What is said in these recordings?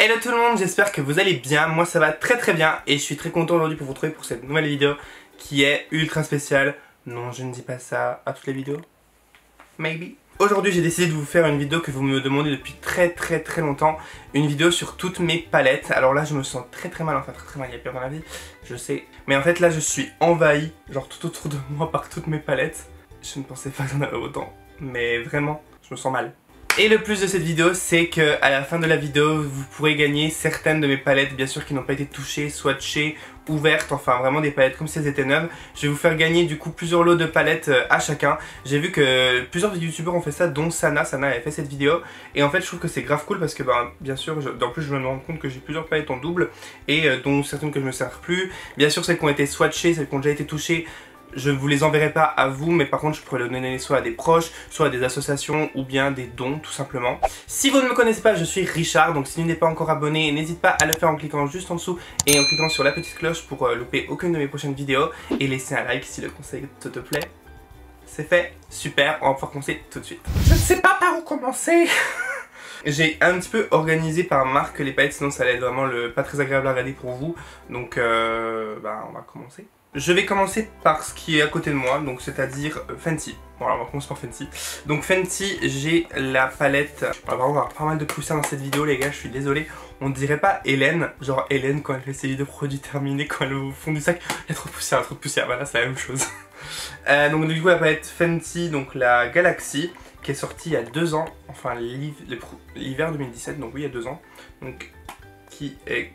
Hello tout le monde, j'espère que vous allez bien, moi ça va très bien et je suis très content aujourd'hui pour vous retrouver pour cette nouvelle vidéo qui est ultra spéciale. Non, je ne dis pas ça à toutes les vidéos. Maybe. Aujourd'hui j'ai décidé de vous faire une vidéo que vous me demandez depuis très longtemps. Une vidéo sur toutes mes palettes. Alors là je me sens très mal, enfin très mal, il y a pire dans la vie, je sais. Mais en fait là je suis envahi, genre tout autour de moi par toutes mes palettes. Je ne pensais pas que j'en avais autant, mais vraiment, je me sens mal. Et le plus de cette vidéo, c'est que à la fin de la vidéo, vous pourrez gagner certaines de mes palettes, bien sûr qui n'ont pas été touchées, swatchées, ouvertes, enfin vraiment des palettes comme si elles étaient neuves. Je vais vous faire gagner du coup plusieurs lots de palettes à chacun. J'ai vu que plusieurs youtubeurs ont fait ça, dont Sana avait fait cette vidéo. Et en fait je trouve que c'est grave cool parce que bien sûr, en plus je me rends compte que j'ai plusieurs palettes en double et dont certaines que je ne me sers plus. Bien sûr celles qui ont été swatchées, celles qui ont déjà été touchées, je ne vous les enverrai pas à vous, mais par contre je pourrais les donner soit à des proches, soit à des associations ou bien des dons tout simplement. Si vous ne me connaissez pas, je suis Richard, donc si vous n'êtes pas encore abonné, n'hésite pas à le faire en cliquant juste en dessous et en cliquant sur la petite cloche pour louper aucune de mes prochaines vidéos et laisser un like si le conseil te plaît. C'est fait, super, on va pouvoir commencer tout de suite. Je ne sais pas par où commencer. J'ai un petit peu organisé par marque les palettes, sinon ça allait être vraiment pas très agréable à regarder pour vous. Donc on va commencer. Je vais commencer par ce qui est à côté de moi, donc c'est-à-dire Fenty. Voilà, on va commencer par Fenty. Donc Fenty, j'ai la palette. On va avoir pas mal de poussière dans cette vidéo les gars, je suis désolé. On dirait pas Hélène, genre Hélène quand elle fait ses vidéos produits terminés, quand elle est au fond du sac, il y a trop de poussière, voilà c'est la même chose. Donc du coup la palette Fenty, donc la Galaxy, qui est sortie il y a 2 ans, enfin l'hiver 2017, donc oui il y a 2 ans. Donc qui est...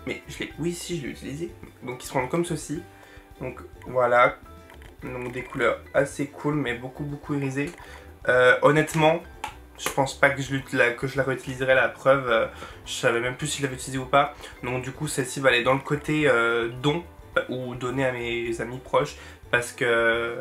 Mais oui si je l'ai utilisé. Donc ils se rendent comme ceci. Donc voilà. Donc des couleurs assez cool mais beaucoup irisées. Honnêtement, je pense pas que je la réutiliserai, la preuve. Je savais même plus si je l'avais utilisée ou pas. Donc du coup celle-ci va aller dans le côté don ou donner à mes amis proches. Parce que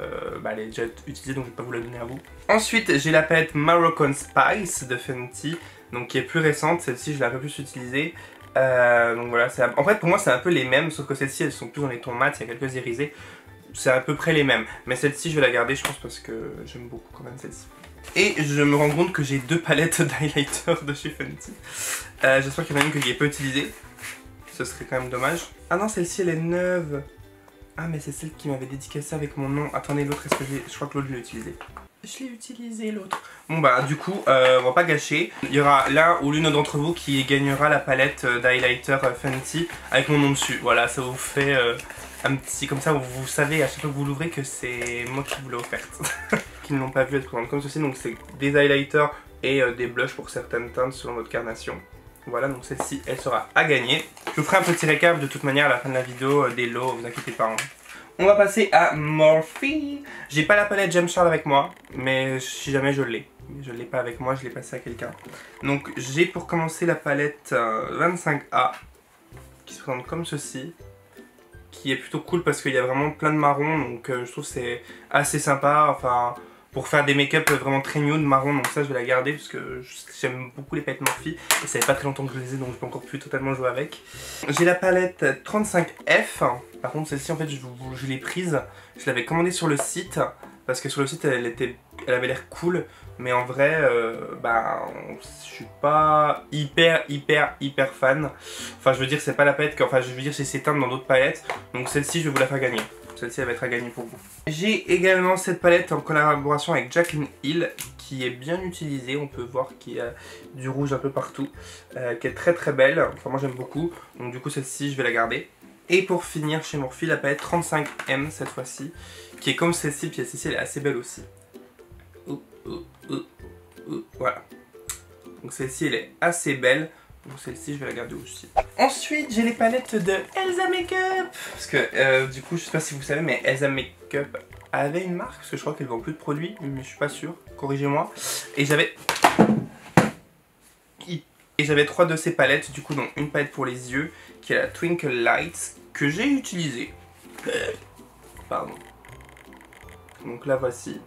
elle est déjà utilisée donc je vais pas vous la donner à vous. Ensuite j'ai la palette Moroccan Spice de Fenty. Donc qui est plus récente, celle-ci je l'ai un peu plus utilisée. Donc voilà, en fait pour moi c'est un peu les mêmes, sauf que celles-ci elles sont plus dans les tons mat, il y a quelques irisés. C'est à peu près les mêmes, mais celle-ci je vais la garder je pense parce que j'aime beaucoup quand même celle-ci. Et je me rends compte que j'ai 2 palettes d'highlighter de chez Fenty. J'espère qu'il y en a une que j'ai pas utilisée, ce serait quand même dommage. Ah non, celle-ci elle est neuve. Ah mais c'est celle qui m'avait dédicacé avec mon nom. Attendez, l'autre, est-ce que je crois que l'autre je l'ai utilisé. Je l'ai utilisé l'autre. Bon du coup on va pas gâcher. Il y aura l'un ou l'une d'entre vous qui gagnera la palette d'highlighter Fenty avec mon nom dessus. Voilà, ça vous fait un petit... Comme ça vous savez à chaque fois que vous l'ouvrez que c'est moi qui vous l'ai offerte. Qui ne l'ont pas vu être présente comme ceci. Donc c'est des highlighters et des blushs pour certaines teintes selon votre carnation. Voilà, donc celle-ci elle sera à gagner. Je vous ferai un petit récap de toute manière à la fin de la vidéo des lots, vous inquiétez pas. Hein. On va passer à Morphe. J'ai pas la palette James Charles avec moi, mais si jamais je l'ai. Je l'ai pas avec moi, je l'ai passé à quelqu'un. Donc j'ai pour commencer la palette 25A, qui se présente comme ceci. Qui est plutôt cool parce qu'il y a vraiment plein de marron, donc je trouve que c'est assez sympa. Enfin, pour faire des make-up vraiment très nude marron, donc ça je vais la garder parce que j'aime beaucoup les palettes Morphe. Et ça fait pas très longtemps que je les ai, donc je peux encore plus totalement jouer avec. J'ai la palette 35F. Par contre celle-ci en fait je l'ai prise, je l'avais commandée sur le site parce que sur le site elle avait l'air cool, mais en vrai je suis pas hyper fan. Enfin je veux dire c'est pas la palette enfin je veux dire c'est ces teintes dans d'autres palettes, donc celle-ci je vais vous la faire gagner. Celle-ci elle va être à gagner pour vous. J'ai également cette palette en collaboration avec Jaclyn Hill qui est bien utilisée, on peut voir qu'il y a du rouge un peu partout, qui est très belle, enfin moi j'aime beaucoup, donc du coup celle-ci je vais la garder. Et pour finir chez Morphe, la palette 35M cette fois-ci, qui est comme celle-ci, puis celle-ci elle est assez belle aussi. Voilà. Donc celle-ci elle est assez belle, donc celle-ci je vais la garder aussi. Ensuite j'ai les palettes de Elsa Makeup. Parce que du coup je sais pas si vous savez mais Elsa Makeup avait une marque, parce que je crois qu'elle vend plus de produits, mais je suis pas sûr, corrigez-moi. Et j'avais 3 de ces palettes, du coup dont une palette pour les yeux, qui est la Twinkle Lights, que j'ai utilisée. Pardon. Donc la voici.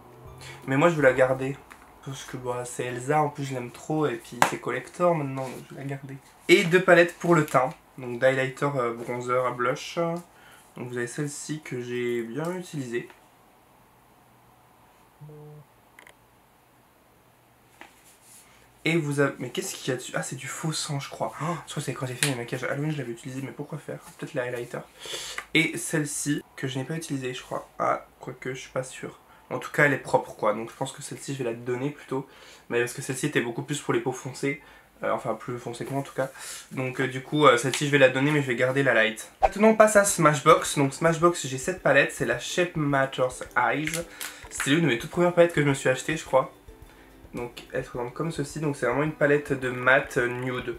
Mais moi je veux la garder. Parce que c'est Elsa, en plus je l'aime trop, et puis c'est collector maintenant, donc je vais la garder. Et 2 palettes pour le teint. Donc d'highlighter bronzer à blush. Donc vous avez celle-ci que j'ai bien utilisée. Et vous avez... Mais qu'est-ce qu'il y a dessus? Ah, c'est du faux sang, je crois. Oh, je crois que c'est quand j'ai fait mes maquillages Halloween, je l'avais utilisé, mais pourquoi faire? Peut-être les highlighters. Et celle-ci, que je n'ai pas utilisée, je crois. Ah, quoique, je suis pas sûr. En tout cas, elle est propre, quoi. Donc je pense que celle-ci, je vais la donner plutôt. Mais parce que celle-ci était beaucoup plus pour les peaux foncées. Enfin, plus foncées que moi, en tout cas. Donc du coup, celle-ci, je vais la donner, mais je vais garder la light. Maintenant, on passe à Smashbox. Donc Smashbox, j'ai cette palette. C'est la Shape Matters Eyes. C'est l'une de mes toutes premières palettes que je me suis achetée, je crois. Donc elle se présente comme ceci, donc c'est vraiment une palette de mat nude.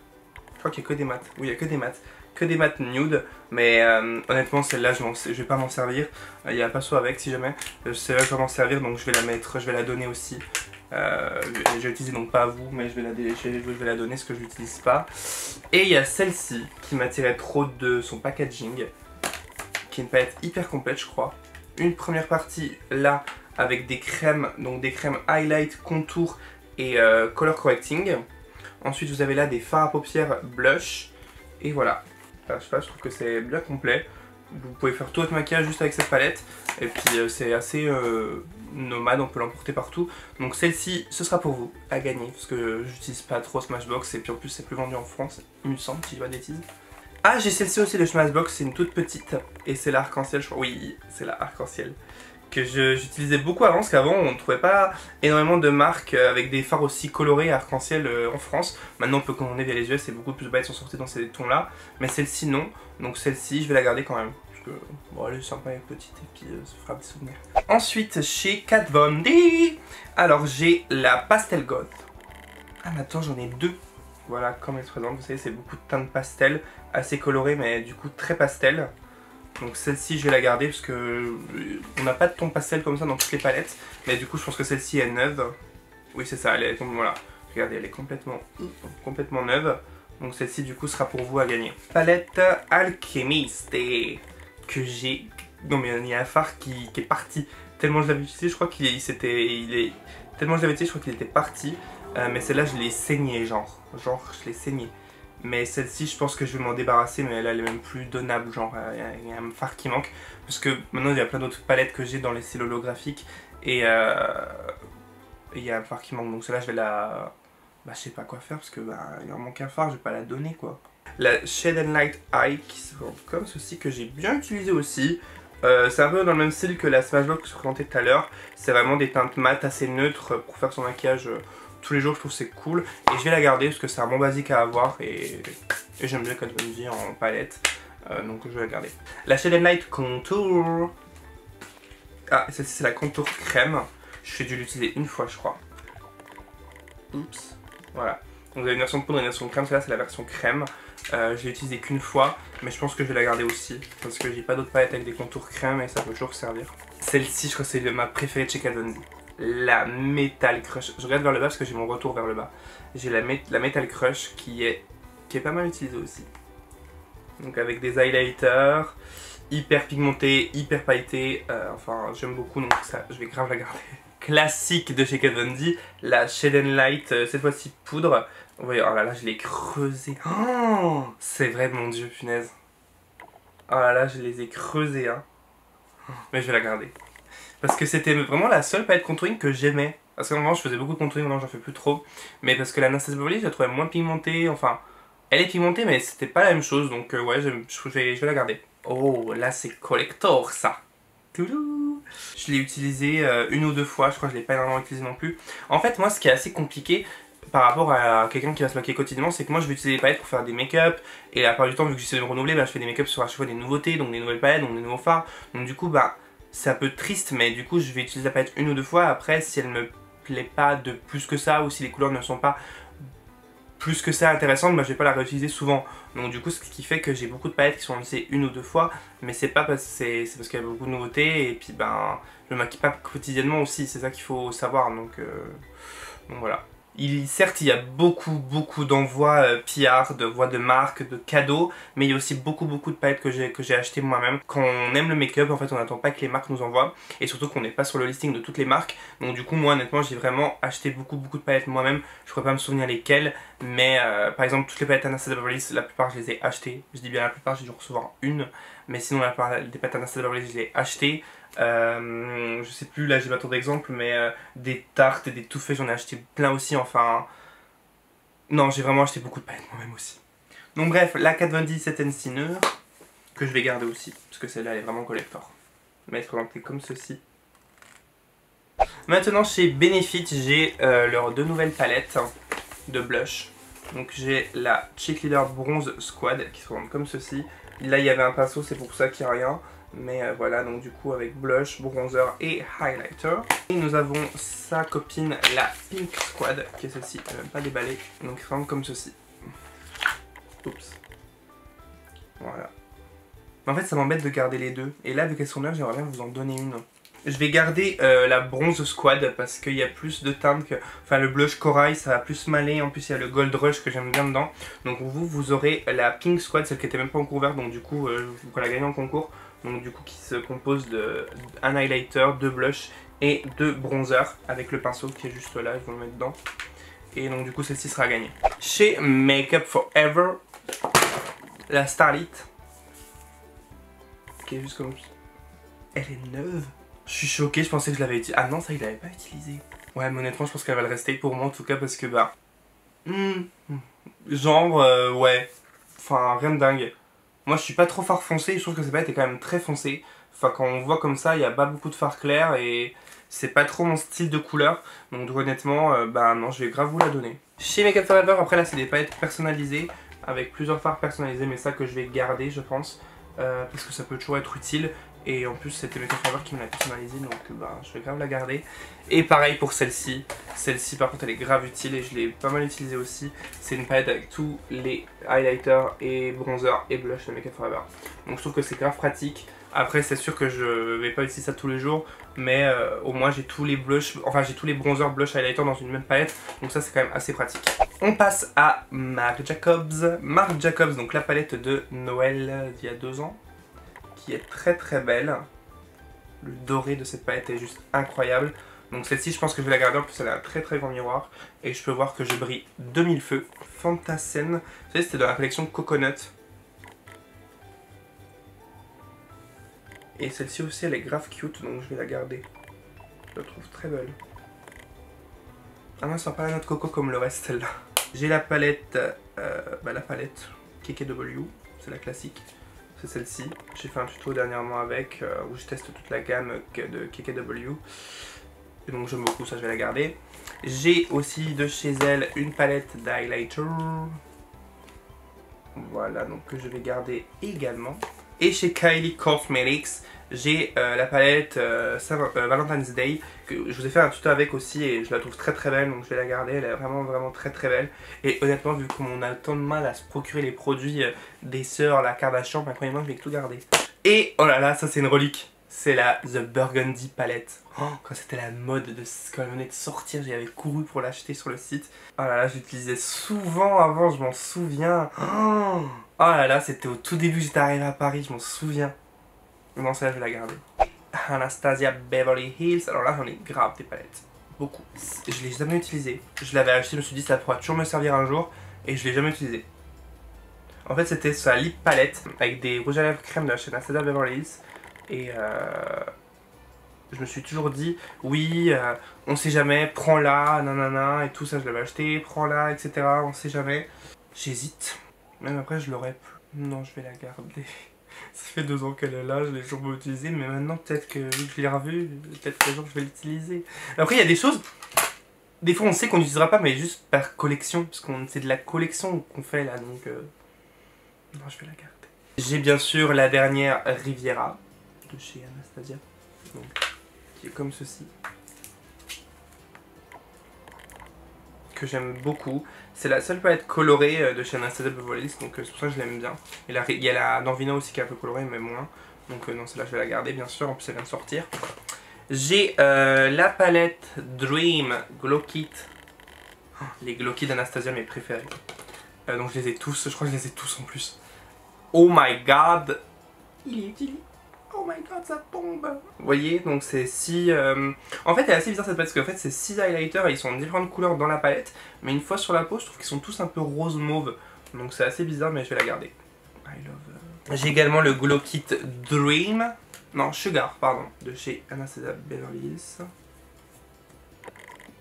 Je crois qu'il n'y a que des mats, oui il n'y a que des mats. Que des mats nude, mais honnêtement celle-là je vais pas m'en servir. Il y a un pinceau avec si jamais. Celle-là je vais m'en servir donc je vais la mettre, je vais la donner aussi. Je vais l'utiliser donc pas à vous, mais je vais la donner parce que je l'utilise pas. Et il y a celle-ci qui m'attirait trop de son packaging, qui est une palette hyper complète je crois. Une première partie là, avec des crèmes, donc des crèmes highlight, contour et color correcting. Ensuite vous avez là des fards à paupières blush. Et voilà. Enfin, je sais pas, je trouve que c'est bien complet. Vous pouvez faire tout votre maquillage juste avec cette palette. Et puis c'est assez nomade, on peut l'emporter partout. Donc celle-ci, ce sera pour vous, à gagner. Parce que j'utilise pas trop Smashbox et puis en plus c'est plus vendu en France, il me semble, si je dis pas de bêtises. Ah, j'ai celle-ci aussi de Smashbox, c'est une toute petite. Et c'est l'arc-en-ciel, je crois. Oui, c'est la arc-en-ciel. Que j'utilisais beaucoup avant, parce qu'avant on ne trouvait pas énormément de marques avec des fards aussi colorés arc-en-ciel en France. Maintenant on peut commander via les US et beaucoup plus de palettes sont sorties dans ces tons là. Mais celle-ci non, donc celle-ci je vais la garder quand même. Parce que bon, elle est sympa, elle est petite et puis ça fera des souvenirs. Ensuite chez Kat Von D, alors j'ai la Pastel Gold. Ah mais attends, j'en ai deux. Voilà comme elle se présente, vous savez c'est beaucoup de teintes pastel, assez colorées mais du coup très pastel. Donc celle-ci je vais la garder parce que on n'a pas de ton pastel comme ça dans toutes les palettes. Mais du coup je pense que celle-ci est neuve. Oui c'est ça, elle est, voilà. Regardez, elle est complètement neuve. Donc celle-ci du coup sera pour vous à gagner. Palette Alchemist que j'ai... Non mais il y a un fard qui est parti. Tellement je l'avais utilisé, je crois qu'il est... Tellement je l'avais utilisé, je crois qu'il était parti. Mais celle-là je l'ai saigné genre je l'ai saigné. Mais celle-ci, je pense que je vais m'en débarrasser, mais elle est même plus donnable, genre il y a un fard qui manque. Parce que maintenant il y a plein d'autres palettes que j'ai dans les styles holographiques et il y a un fard qui manque, donc celle-là je vais la... Bah je sais pas quoi faire parce que il en manque un fard, je vais pas la donner quoi. La Shade and Light Eye qui se présente comme ceci, que j'ai bien utilisé aussi. C'est un peu dans le même style que la Smashbox que je présentais tout à l'heure. C'est vraiment des teintes mat assez neutres pour faire son maquillage tous les jours, je trouve c'est cool. Et je vais la garder parce que c'est un bon basique à avoir et j'aime bien quand on me dit en palette. Donc je vais la garder. La Shade and Light Contour. Ah, celle-ci c'est la Contour Crème. Je vais dû l'utiliser une fois je crois. Oups. Voilà. Donc vous avez une version poudre et une version crème. Celle-là c'est la version crème. Je l'ai utilisée qu'une fois, mais je pense que je vais la garder aussi parce que j'ai pas d'autres palettes avec des contours crème et ça peut toujours servir. Celle-ci je crois que c'est ma préférée de chez Kat Von D. La Metal Crush. Je regarde vers le bas parce que j'ai mon retour vers le bas. J'ai la Metal Crush qui est pas mal utilisée aussi. Donc avec des highlighters, hyper pigmentés, hyper pailletés. Enfin j'aime beaucoup donc ça je vais grave la garder. Classique de chez Kat Von D, la Shade and Light, cette fois-ci poudre. Vous voyez, oh là là je l'ai creusé. Oh, c'est vrai mon dieu punaise. Oh là là je les ai creusés hein. Mais je vais la garder. Parce que c'était vraiment la seule palette contouring que j'aimais. Parce qu'en moment je faisais beaucoup de contouring, maintenant j'en fais plus trop. Mais parce que la Anastasia Beverly je la trouvais moins pigmentée, enfin... Elle est pigmentée mais c'était pas la même chose, donc ouais je vais la garder. Oh là c'est collector ça. Toulou. Je l'ai utilisé une ou deux fois, je crois que je l'ai pas énormément utilisé non plus. En fait moi ce qui est assez compliqué par rapport à quelqu'un qui va se maquiller quotidiennement, c'est que moi je vais utiliser des palettes pour faire des make-up. Et la plupart du temps vu que j'essaie de me renouveler, je fais des make-up sur à chaque fois des nouveautés, donc des nouvelles palettes, donc des nouveaux fards. Donc du coup c'est un peu triste, mais du coup je vais utiliser la palette une ou deux fois. Après si elle me plaît pas de plus que ça ou si les couleurs ne sont pas plus que ça intéressantes, je vais pas la réutiliser souvent. Donc du coup ce qui fait que j'ai beaucoup de palettes qui sont utilisées une ou deux fois, mais c'est pas parce c'est parce qu'il y a beaucoup de nouveautés et puis je me maquille pas quotidiennement aussi, c'est ça qu'il faut savoir. Donc voilà. Certes, il y a beaucoup d'envois PR, de voix de marque, de cadeaux, mais il y a aussi beaucoup de palettes que j'ai achetées moi-même. Quand on aime le make-up, en fait, on n'attend pas que les marques nous envoient, et surtout qu'on n'est pas sur le listing de toutes les marques. Donc du coup, moi, honnêtement, j'ai vraiment acheté beaucoup de palettes moi-même. Je pourrais pas me souvenir lesquelles, mais par exemple, toutes les palettes Anastasia Beverly Hills, la plupart, je les ai achetées. Je dis bien la plupart, j'ai dû recevoir une, mais sinon, la plupart des palettes Anastasia Beverly Hills, je les ai achetées. Je sais plus, là j'ai pas trop d'exemples, mais des tartes et des tout faits j'en ai acheté plein aussi, enfin Non, j'ai vraiment acheté beaucoup de palettes moi-même aussi. Donc bref, la Kat Von D Set Thinner, que je vais garder aussi, parce que celle-là elle est vraiment collector. Mais elle est présentée comme ceci. Maintenant chez Benefit, j'ai leurs deux nouvelles palettes de blush. Donc j'ai la Cheerleader Bronze Squad qui se présente comme ceci. Là il y avait un pinceau, c'est pour ça qu'il n'y a rien. Mais voilà, donc du coup avec blush, bronzer et highlighter. Et nous avons sa copine, la Pink Squad, qui est celle-ci, elle n'est même pas déballée. Donc c'est vraiment comme ceci. Oups. Voilà. Mais en fait ça m'embête de garder les deux. Et là vu qu'elles sont neuves, j'aimerais bien vous en donner une. Je vais garder la bronze squad parce qu'il y a plus de teintes que... Enfin le blush corail ça va plus m'aller. En plus il y a le gold rush que j'aime bien dedans. Donc vous aurez la pink squad, celle qui était même pas en concours vert. Donc du coup qu'on a gagné en concours. Donc du coup qui se compose d'un highlighter, de blush et de bronzer. Avec le pinceau qui est juste là, je vais le mettre dedans. Et donc du coup celle-ci sera gagnée. Chez Makeup Forever, la Starlit. Qui est juste comme... Elle est neuve. Je suis choqué, je pensais que je l'avais utilisé. Ah non, ça, il l'avait pas utilisé. Ouais, mais honnêtement, je pense qu'elle va le rester pour moi en tout cas parce que bah. Genre, ouais. Enfin, rien de dingue. Moi, je suis pas trop fard foncé, je trouve que cette palette est quand même très foncée. Enfin, quand on voit comme ça, il n'y a pas beaucoup de fard clair et c'est pas trop mon style de couleur. Donc, honnêtement, bah non, je vais grave vous la donner. Chez Makeup Forever, après là, c'est des palettes personnalisées avec plusieurs fards personnalisés, mais ça que je vais garder, je pense. Parce que ça peut toujours être utile. Et en plus c'était Makeup Forever qui me l'a personnalisé, donc bah, je vais grave la garder. Et pareil pour celle-ci. Celle-ci par contre elle est grave utile et je l'ai pas mal utilisée aussi. C'est une palette avec tous les highlighters et bronzers et blush de Makeup Forever. Donc je trouve que c'est grave pratique. Après c'est sûr que je vais pas utiliser ça tous les jours, mais au moins j'ai tous les blushs, enfin j'ai tous les bronzers, blush, highlighters dans une même palette. Donc ça c'est quand même assez pratique. On passe à Marc Jacobs. Marc Jacobs, donc la palette de Noël d'il y a 2 ans. Qui est très très belle. Le doré de cette palette est juste incroyable. Donc celle-ci je pense que je vais la garder, en plus elle a un très très grand miroir. Et je peux voir que je brille de mille feux. Fantasène. Vous savez c'était dans la collection Coconut. Et celle-ci aussi elle est grave cute donc je vais la garder. Je la trouve très belle. Ah non, ça sent pas la noix de coco comme le reste celle-là. J'ai la palette, la palette KKW, c'est la classique. C'est celle-ci. J'ai fait un tuto dernièrement avec où je teste toute la gamme de KKW. Et donc j'aime beaucoup, ça je vais la garder. J'ai aussi de chez elle une palette d'highlighter. Voilà, donc que je vais garder également. Et chez Kylie Cosmetics, j'ai la palette Valentine's Day, que je vous ai fait un tuto avec aussi et je la trouve très très belle, donc je vais la garder, elle est vraiment vraiment très très belle. Et honnêtement, vu qu'on a tant de mal à se procurer les produits des sœurs, la Kardashian, bah, croyez-moi, je vais tout garder. Et oh là là, ça c'est une relique, c'est la The Burgundy palette. Oh, quand c'était la mode, quand elle venait de sortir, j'y avais couru pour l'acheter sur le site. Oh là là, je l'utilisais souvent avant, je m'en souviens. Oh là là, c'était au tout début, j'étais arrivé à Paris, je m'en souviens. Non, celle-là, je vais la garder. Anastasia Beverly Hills. Alors là, j'en ai grave des palettes. Beaucoup. Je l'ai jamais utilisée. Je l'avais acheté, je me suis dit, ça pourra toujours me servir un jour. Et je l'ai jamais utilisée. En fait, c'était sa lip palette avec des rouges à lèvres crème de chez Anastasia Beverly Hills. Et je me suis toujours dit, oui, on sait jamais, prends-la, nanana, et tout ça, je l'avais acheté, prends-la, etc. On sait jamais. J'hésite. Même après, je l'aurais plus. Non, je vais la garder. Ça fait 2 ans qu'elle est là, je l'ai toujours pas utilisée, mais maintenant peut-être que vu que je l'ai revue, peut-être qu'un jour je vais l'utiliser. Après il y a des choses, des fois on sait qu'on n'utilisera pas, mais juste par collection, parce que c'est de la collection qu'on fait là, donc non, je vais la garder. J'ai bien sûr la dernière Riviera de chez Anastasia, donc, qui est comme ceci. Que j'aime beaucoup. C'est la seule palette colorée de chez Anastasia Beverly Hills, donc c'est pour ça que je l'aime bien. Et il y a la Danvina aussi qui est un peu colorée, mais moins. Donc non, celle-là je vais la garder bien sûr, en plus elle vient de sortir. J'ai la palette Dream Glow Kit. Oh, les Glow Kit d'Anastasia, mes préférés. Donc je les ai tous, je crois que je les ai tous en plus. Oh my god, il est utilisé. Oh my god, ça tombe. Vous voyez, donc c'est 6... En fait, elle est assez bizarre cette palette, parce qu'en fait, c'est 6 highlighters et ils sont en différentes couleurs dans la palette. Mais une fois sur la peau, je trouve qu'ils sont tous un peu rose mauve. Donc c'est assez bizarre, mais je vais la garder. I love... J'ai également le Glow Kit Dream. Non, Sugar, pardon. De chez Anastasia Beverly Hills.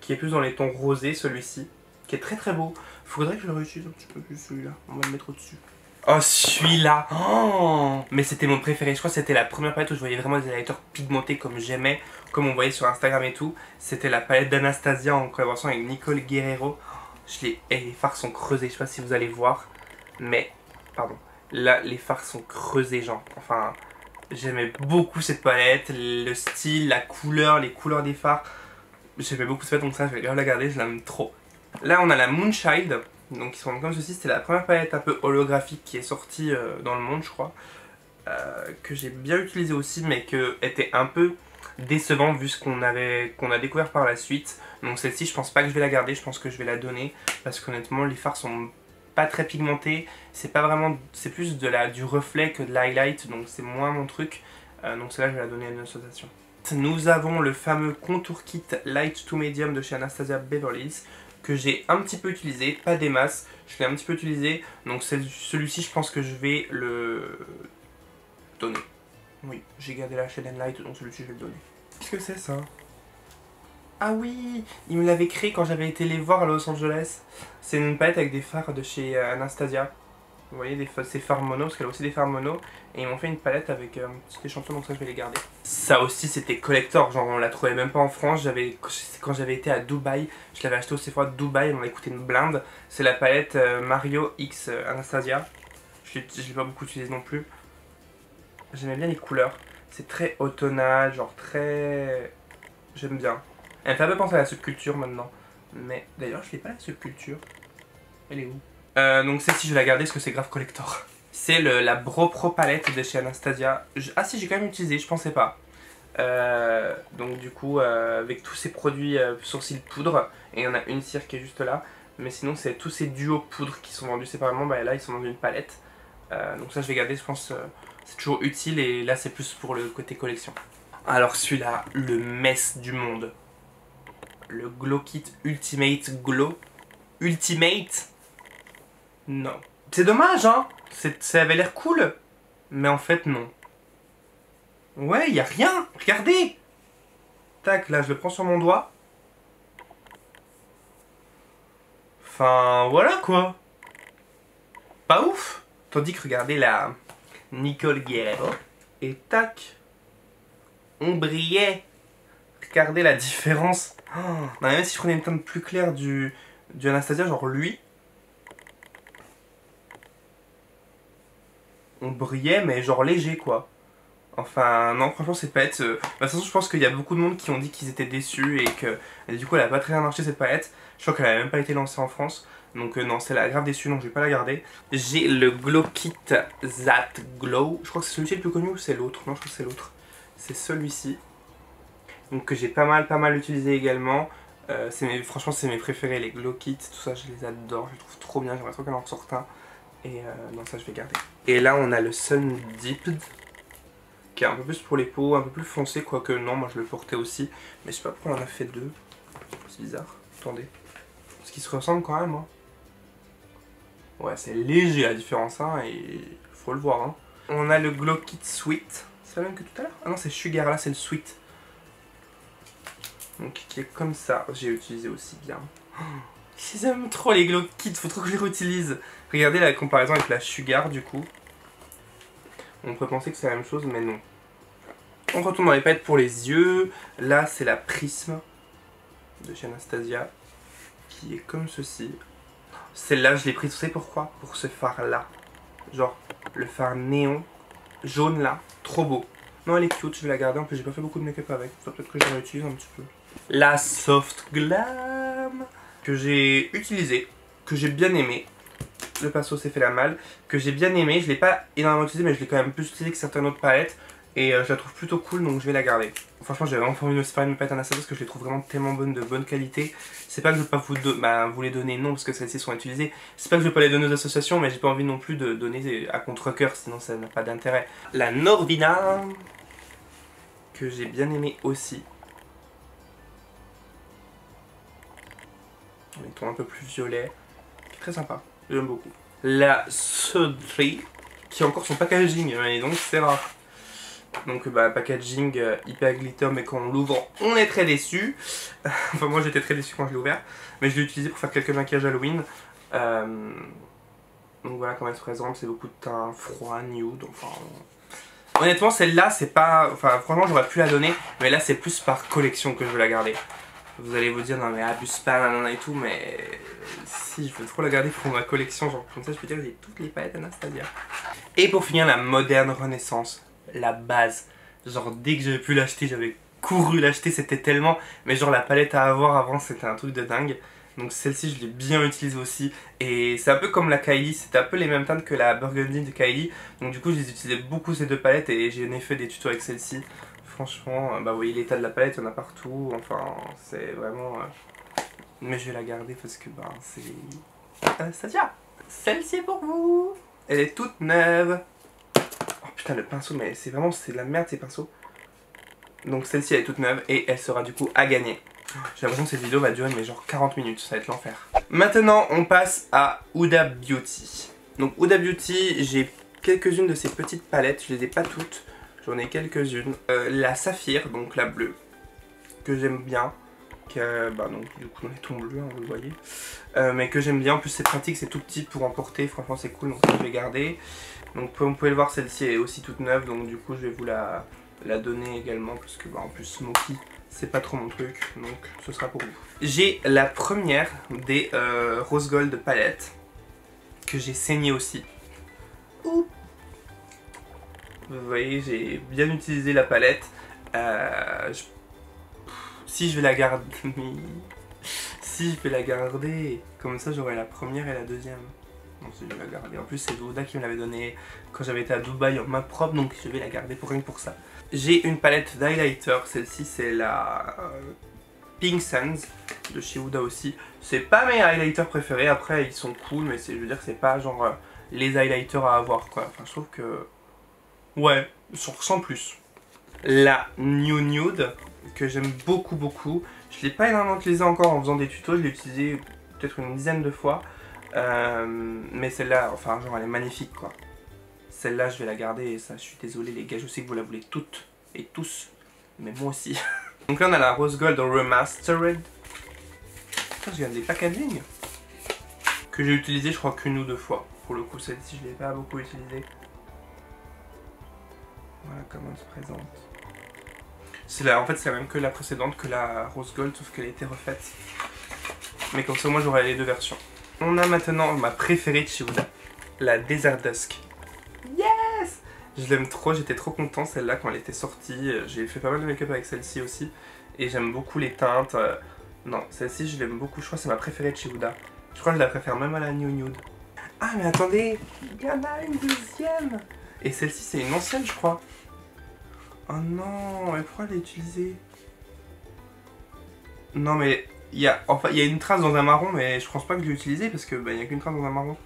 Qui est plus dans les tons rosés, celui-ci. Qui est très très beau. Faudrait que je le réutilise un petit peu plus celui-là. On va le mettre au-dessus. Oh, celui-là. Oh, mais c'était mon préféré. Je crois que c'était la première palette où je voyais vraiment des highlighters pigmentés comme j'aimais, comme on voyait sur Instagram et tout. C'était la palette d'Anastasia en collaboration avec Nicole Guerrero. Et les fards sont creusés. Je sais pas si vous allez voir, mais pardon. Là, les fards sont creusés, genre. Enfin, j'aimais beaucoup cette palette, le style, la couleur, les couleurs des fards. J'aimais beaucoup cette palette, donc ça, je vais grave la garder. Je l'aime trop. Là, on a la Moonchild. Donc ils sont comme ceci, c'était la première palette un peu holographique qui est sortie dans le monde, je crois, que j'ai bien utilisé aussi, mais qui était un peu décevant vu ce qu'on a découvert par la suite. Donc celle-ci, je pense pas que je vais la garder, je pense que je vais la donner, parce qu'honnêtement les fards sont pas très pigmentés, c'est pas vraiment, c'est plus du reflet que de l'highlight, donc c'est moins mon truc. Donc celle-là, je vais la donner à une association. Nous avons le fameux Contour Kit Light to Medium de chez Anastasia Beverly Hills, que j'ai un petit peu utilisé, pas des masses, je l'ai un petit peu utilisé, donc celui-ci je pense que je vais le donner. Oui, j'ai gardé la Shade & Light, donc celui-ci je vais le donner. Qu'est-ce que c'est ça? Ah oui, il me l'avait créé quand j'avais été les voir à Los Angeles. C'est une palette avec des fards de chez Anastasia. Vous voyez, ces fards mono, parce qu'elle a aussi des fards mono. Et ils m'ont fait une palette avec un petit échantillon, donc ça je vais les garder. Ça aussi c'était collector, genre on la trouvait même pas en France. Quand j'avais été à Dubaï, je l'avais acheté au Sephora de Dubaï, on m'a coûté une blinde. C'est la palette Mario X Anastasia. Je l'ai pas beaucoup utilisé non plus. J'aimais bien les couleurs. C'est très automnal, genre très... J'aime bien. Elle me fait un peu penser à la subculture maintenant. Mais d'ailleurs je l'ai pas la subculture. Elle est où? Donc celle-ci je vais la garder parce que c'est grave collector. C'est la Bro Pro palette de chez Anastasia. Ah si, j'ai quand même utilisé, je pensais pas. Donc du coup avec tous ces produits sourcils poudre, et il y en a une cire qui est juste là. Mais sinon c'est tous ces duos poudre qui sont vendus séparément, bah là ils sont dans une palette. Donc ça je vais garder, je pense c'est toujours utile, et là c'est plus pour le côté collection. Alors celui-là, le mess du monde. Le Glow Kit Ultimate Glow. Ultimate? Non. C'est dommage, hein. Ça avait l'air cool. Mais en fait, non. Ouais, y a rien. Regardez. Tac, là, je le prends sur mon doigt. Enfin, voilà, quoi. Pas ouf. Tandis que, regardez, la Nicole Guerrero. Et tac. On brillait. Regardez la différence. Oh. Non, même si je prenais une teinte plus claire du Anastasia, genre lui. On brillait, mais genre léger, quoi. Enfin, non, franchement, cette palette... de toute façon, je pense qu'il y a beaucoup de monde qui ont dit qu'ils étaient déçus et que du coup, elle a pas très bien marché, cette palette. Je crois qu'elle a même pas été lancée en France. Donc non, c'est la grave déçue, donc je vais pas la garder. J'ai le Glow Kit That Glow. Je crois que c'est celui-ci le plus connu ou c'est l'autre? Non, je crois que c'est l'autre. C'est celui-ci. Donc que j'ai pas mal utilisé également. Franchement, c'est mes préférés, les Glow Kits, tout ça, je les adore. Je les trouve trop bien, j'aimerais trop qu'elle en ressorte un. Et non, ça je vais garder. Et là on a le Sun Dipped, qui est un peu plus pour les peaux, un peu plus foncé, quoique non, moi je le portais aussi. Mais je sais pas pourquoi on en a fait deux. C'est bizarre. Attendez. Parce qu'ils se ressemblent quand même, hein. Ouais, c'est léger la différence, hein, et faut le voir, hein. On a le Glow Kit Sweet. C'est le même que tout à l'heure? Ah non, c'est Sugar, là c'est le Sweet. Donc qui est comme ça. J'ai utilisé aussi bien. J'aime trop les Glow Kits, faut trop que je les réutilise. Regardez la comparaison avec la Sugar du coup. On pourrait penser que c'est la même chose, mais non. On retourne dans les palettes pour les yeux. Là c'est la Prisme de chez Anastasia, qui est comme ceci. Celle-là je l'ai prise, vous savez pourquoi? Pour ce fard là. Genre le fard néon jaune là, trop beau. Non, elle est cute, je vais la garder. En plus j'ai pas fait beaucoup de make-up avec, ça peut-être que je la réutilise un petit peu. La Soft Glam, que j'ai utilisé, que j'ai bien aimé. Le pinceau s'est fait la malle, que j'ai bien aimé. Je l'ai pas énormément utilisé, mais je l'ai quand même plus utilisé que certaines autres palettes. Et je la trouve plutôt cool, donc je vais la garder. Franchement, j'ai vraiment envie de me séparer une palette Anastasia parce que je les trouve vraiment tellement bonnes, de bonne qualité. C'est pas que je veux pas vous les donner, non, parce que celles-ci sont utilisées. C'est pas que je veux pas les donner aux associations, mais j'ai pas envie non plus de donner à contre-cœur, sinon ça n'a pas d'intérêt. La Norvina, que j'ai bien aimé aussi. On est un peu plus violet, qui est très sympa, j'aime beaucoup. La Sudri, qui a encore son packaging, et donc c'est rare. Donc packaging hyper glitter, mais quand on l'ouvre on est très déçu. Enfin moi j'étais très déçu quand je l'ai ouvert, mais je l'ai utilisé pour faire quelques maquillages Halloween. Donc voilà comment elle se présente, c'est beaucoup de teint froid, nude, enfin... Honnêtement celle-là c'est pas... Enfin franchement j'aurais pu la donner, mais là c'est plus par collection que je veux la garder. Vous allez vous dire non mais abuse pas, nanana et tout, mais... Si je veux trop la garder pour ma collection, genre comme ça je peux dire que j'ai toutes les palettes Anastasia. Et pour finir la moderne renaissance, la base. Genre dès que j'avais pu l'acheter, j'avais couru l'acheter, c'était tellement... Mais genre la palette à avoir avant c'était un truc de dingue. Donc celle-ci je l'ai bien utilisée aussi. Et c'est un peu comme la Kylie, c'était un peu les mêmes teintes que la Burgundy de Kylie. Donc du coup je les utilisais beaucoup ces deux palettes et j'ai fait des tutos avec celle-ci. Franchement, bah vous voyez l'état de la palette, il y en a partout. Enfin c'est vraiment... Mais je vais la garder parce que bah c'est... Stadia. Celle-ci est pour vous. Elle est toute neuve. Oh putain le pinceau, mais c'est vraiment c'est de la merde ces pinceaux. Donc celle-ci elle est toute neuve et elle sera du coup à gagner. J'ai l'impression que cette vidéo va durer mais genre 40 minutes, ça va être l'enfer. Maintenant on passe à Huda Beauty. Donc Huda Beauty, j'ai quelques-unes de ces petites palettes, je les ai pas toutes, j'en ai quelques-unes. La Saphir, donc la bleue, que j'aime bien. Bah donc du coup dans les tons bleus, hein, vous le voyez. Mais que j'aime bien, en plus c'est pratique, c'est tout petit pour emporter, franchement c'est cool, donc je vais garder. Donc vous pouvez le voir, celle-ci est aussi toute neuve, donc du coup je vais vous la donner également, parce que bah, en plus Smoky c'est pas trop mon truc, donc ce sera pour vous. J'ai la première des Rose Gold palettes, que j'ai saigné aussi. Ouh. Vous voyez, j'ai bien utilisé la palette. Si je vais la garder... Si je vais la garder, comme ça j'aurai la première et la deuxième. Non, si je vais la garder. En plus c'est Huda qui me l'avait donné quand j'avais été à Dubaï en main propre, donc je vais la garder pour rien que pour ça. J'ai une palette d'highlighter, celle-ci c'est la Pink Sands de chez Huda aussi. C'est pas mes highlighters préférés, après ils sont cool, mais je veux dire que c'est pas genre les highlighters à avoir quoi. Enfin je trouve que... Ouais, sans plus. La New Nude, que j'aime beaucoup beaucoup. Je l'ai pas énormément utilisé encore en faisant des tutos, je l'ai utilisé peut-être une dizaine de fois. Mais celle-là, enfin genre elle est magnifique quoi. Celle-là je vais la garder et ça je suis désolé les gars, je sais que vous la voulez toutes et tous. Mais moi aussi. Donc là on a la Rose Gold Remastered. Putain je viens des packaging. Que j'ai utilisé je crois qu'une ou deux fois. Pour le coup celle-ci je l'ai pas beaucoup utilisée. Voilà comment elle se présente. En fait c'est la même que la précédente, que la Rose Gold, sauf qu'elle a été refaite. Mais comme ça moi j'aurai les deux versions. On a maintenant ma préférée de chez Huda, la Desert Dusk. Yes! Je l'aime trop, j'étais trop content celle-là quand elle était sortie. J'ai fait pas mal de make-up avec celle-ci aussi. Et j'aime beaucoup les teintes. Non, celle-ci je l'aime beaucoup, je crois que c'est ma préférée de chez Huda. Je crois que je la préfère même à la New Nude. Ah mais attendez, il y en a une deuxième! Et celle-ci c'est une ancienne je crois. Oh non, mais pourquoi elle est utilisée? Non mais il y a une trace dans un marron, mais je pense pas que je l'ai utilisée parce que il n'y a qu'une trace dans un marron.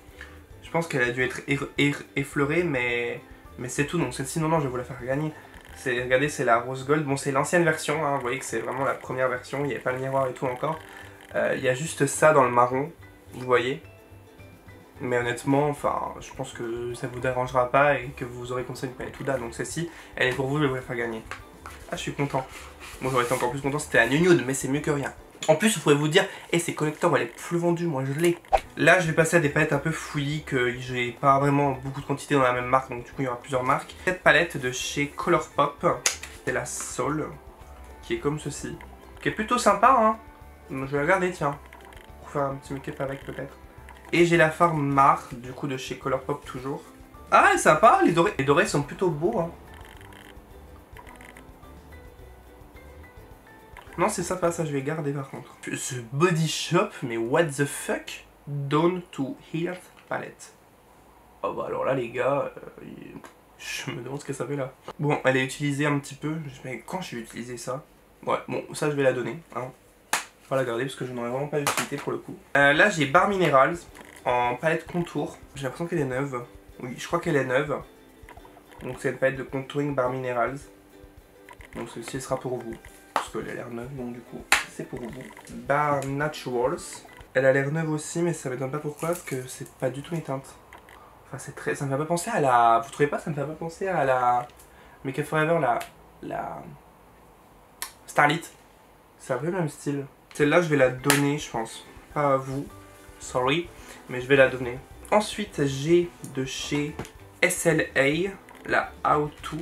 Je pense qu'elle a dû être effleurée, mais c'est tout. Donc celle-ci, non, je vais vous la faire gagner. Regardez, c'est la Rose Gold. Bon, c'est l'ancienne version, hein, vous voyez que c'est vraiment la première version, il n'y avait pas le miroir et tout encore. Il y a juste ça dans le marron, vous voyez. Mais honnêtement, enfin, je pense que ça vous dérangera pas et que vous aurez comme ça une palette Huda. Donc celle-ci, elle est pour vous, je vais vous la faire gagner. Ah, je suis content. Bon, j'aurais été encore plus content si c'était la New Nude, mais c'est mieux que rien. En plus, vous pouvez vous dire, c'est collector, elle est plus vendue, moi je l'ai. Là, je vais passer à des palettes un peu fouillis, que j'ai pas vraiment beaucoup de quantité dans la même marque, donc du coup, il y aura plusieurs marques. Cette palette de chez Colourpop, c'est la Soul, qui est comme ceci, qui est plutôt sympa, hein. Je vais la garder, tiens, pour faire un petit make-up avec peut-être. Et j'ai la Fard Mar, du coup, de chez Colourpop toujours. Ah, elle est sympa, les dorés sont plutôt beaux, hein. Non, c'est sympa, ça je vais garder par contre. Ce Body Shop, mais what the fuck? Down to Earth palette. Oh bah alors là les gars, je me demande ce que ça fait là. Bon, elle est utilisée un petit peu, mais quand je vais utiliser ça? Ouais, bon, ça je vais la donner, hein. Pas la garder parce que je n'aurais vraiment pas d'utilité pour le coup. Là j'ai Bar Minerals en palette contour. J'ai l'impression qu'elle est neuve. Oui, je crois qu'elle est neuve. Donc c'est une palette de contouring Bar Minerals. Donc celle-ci sera pour vous. Parce qu'elle a l'air neuve, donc du coup c'est pour vous. Bar Naturals. Elle a l'air neuve aussi, mais ça m'étonne pas pourquoi, parce que c'est pas du tout mes teintes. Enfin c'est très... ça me fait pas penser à la... Vous trouvez pas? Ça me fait pas penser à la... Make Up Forever, la... Starlit. C'est un peu le même style. Celle-là je vais la donner je pense. Pas à vous. Sorry. mais je vais la donner. Ensuite, j'ai de chez SLA, la How To,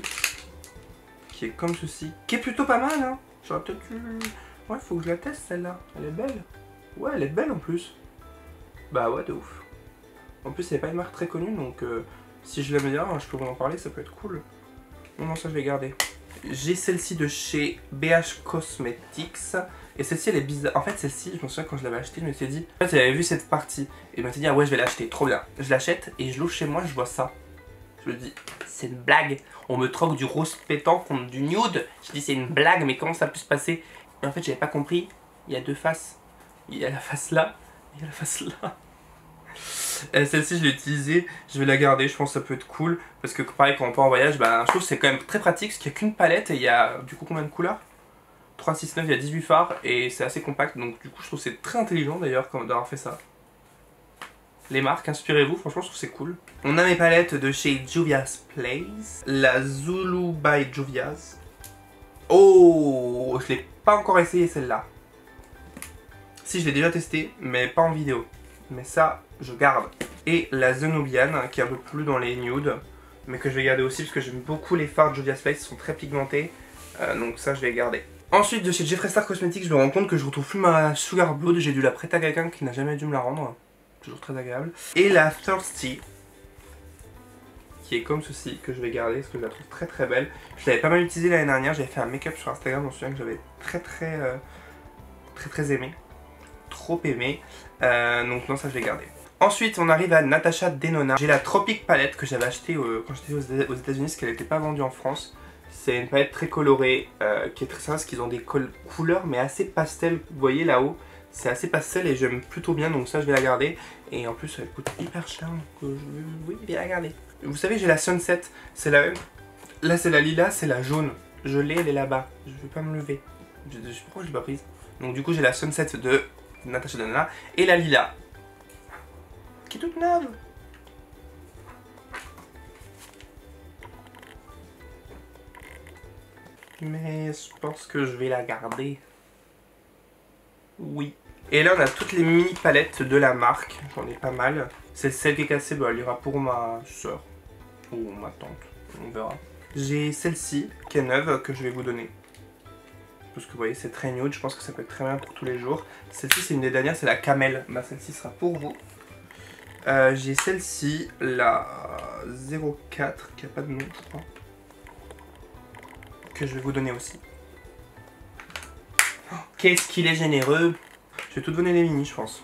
qui est comme ceci, qui est plutôt pas mal, hein. J'aurais peut-être eu... Ouais, faut que je la teste celle-là. Elle est belle. Ouais, elle est belle en plus. Bah ouais, de ouf. En plus, c'est pas une marque très connue, donc si je l'aime bien, je peux vous en parler, ça peut être cool. Non, ça je vais garder. J'ai celle-ci de chez BH Cosmetics. Et celle-ci, elle est bizarre. En fait, celle-ci, je me souviens quand je l'avais achetée, je me suis dit... En fait, j'avais vu cette partie. Et je me suis dit, ah ouais, je vais l'acheter, trop bien. Je l'achète et je l'ouvre chez moi, je vois ça. Je me dis, c'est une blague. On me troque du rose pétant contre du nude. Je dis, c'est une blague, mais comment ça a pu se passer? Et en fait, j'avais pas compris. Il y a deux faces. Il y a la face là, et il y a la face là. Celle-ci, je l'ai utilisée, je vais la garder, je pense que ça peut être cool. Parce que pareil, quand on part en voyage, bah, je trouve que c'est quand même très pratique. Parce qu'il n'y a qu'une palette et il y a du coup combien de couleurs? 3, 6, 9, il y a 18 fards et c'est assez compact. Donc du coup, je trouve que c'est très intelligent d'ailleurs d'avoir fait ça. Les marques, inspirez-vous, franchement, je trouve que c'est cool. On a mes palettes de chez Juvia's Place. La Zulu by Juvia's. Oh, je l'ai pas encore essayé celle-là. Si, je l'ai déjà testé, mais pas en vidéo. Mais ça, je garde. Et la Zenobian, qui est un peu plus dans les nudes, mais que je vais garder aussi parce que j'aime beaucoup les fards de Juvia's Place, ils sont très pigmentés. Donc ça, je vais garder. Ensuite, de chez Jeffree Star Cosmetics, je me rends compte que je retrouve plus ma Sugar Blood. J'ai dû la prêter à quelqu'un qui n'a jamais dû me la rendre. Toujours très agréable. Et la Thirsty, qui est comme ceci, que je vais garder parce que je la trouve très très belle. Je l'avais pas mal utilisée l'année dernière, j'avais fait un make-up sur Instagram, je me souviens que j'avais très aimé. Trop aimé. Donc non, ça je vais garder. Ensuite, on arrive à Natasha Denona. J'ai la Tropic palette que j'avais achetée quand j'étais aux États-Unis parce qu'elle n'était pas vendue en France. C'est une palette très colorée qui est très sympa parce qu'ils ont des couleurs mais assez pastel. Vous voyez là-haut, c'est assez pastel et j'aime plutôt bien, donc ça je vais la garder. Et en plus, elle coûte hyper cher, donc oui, je vais la garder. Vous savez, j'ai la Sunset, c'est la même. Là, c'est la lilas, c'est la jaune. Je l'ai, elle est là-bas. Je vais pas me lever. Pourquoi je l'ai pas prise? Donc du coup, j'ai la Sunset de Natasha Denona et la lilas, qui est toute neuve. Mais je pense que je vais la garder. Oui. Et là, on a toutes les mini palettes de la marque. J'en ai pas mal. C'est celle qui est cassée, bah, elle ira pour ma soeur. Ou ma tante. On verra. J'ai celle-ci qui est neuve que je vais vous donner. Parce que vous voyez, c'est très nude. Je pense que ça peut être très bien pour tous les jours. Celle-ci, c'est une des dernières. C'est la Camel. Bah, celle-ci sera pour vous. J'ai celle-ci, la 04, qui a pas de nom, je crois. Que je vais vous donner aussi. Oh, qu'est-ce qu'il est généreux! Je vais tout donner les mini, je pense.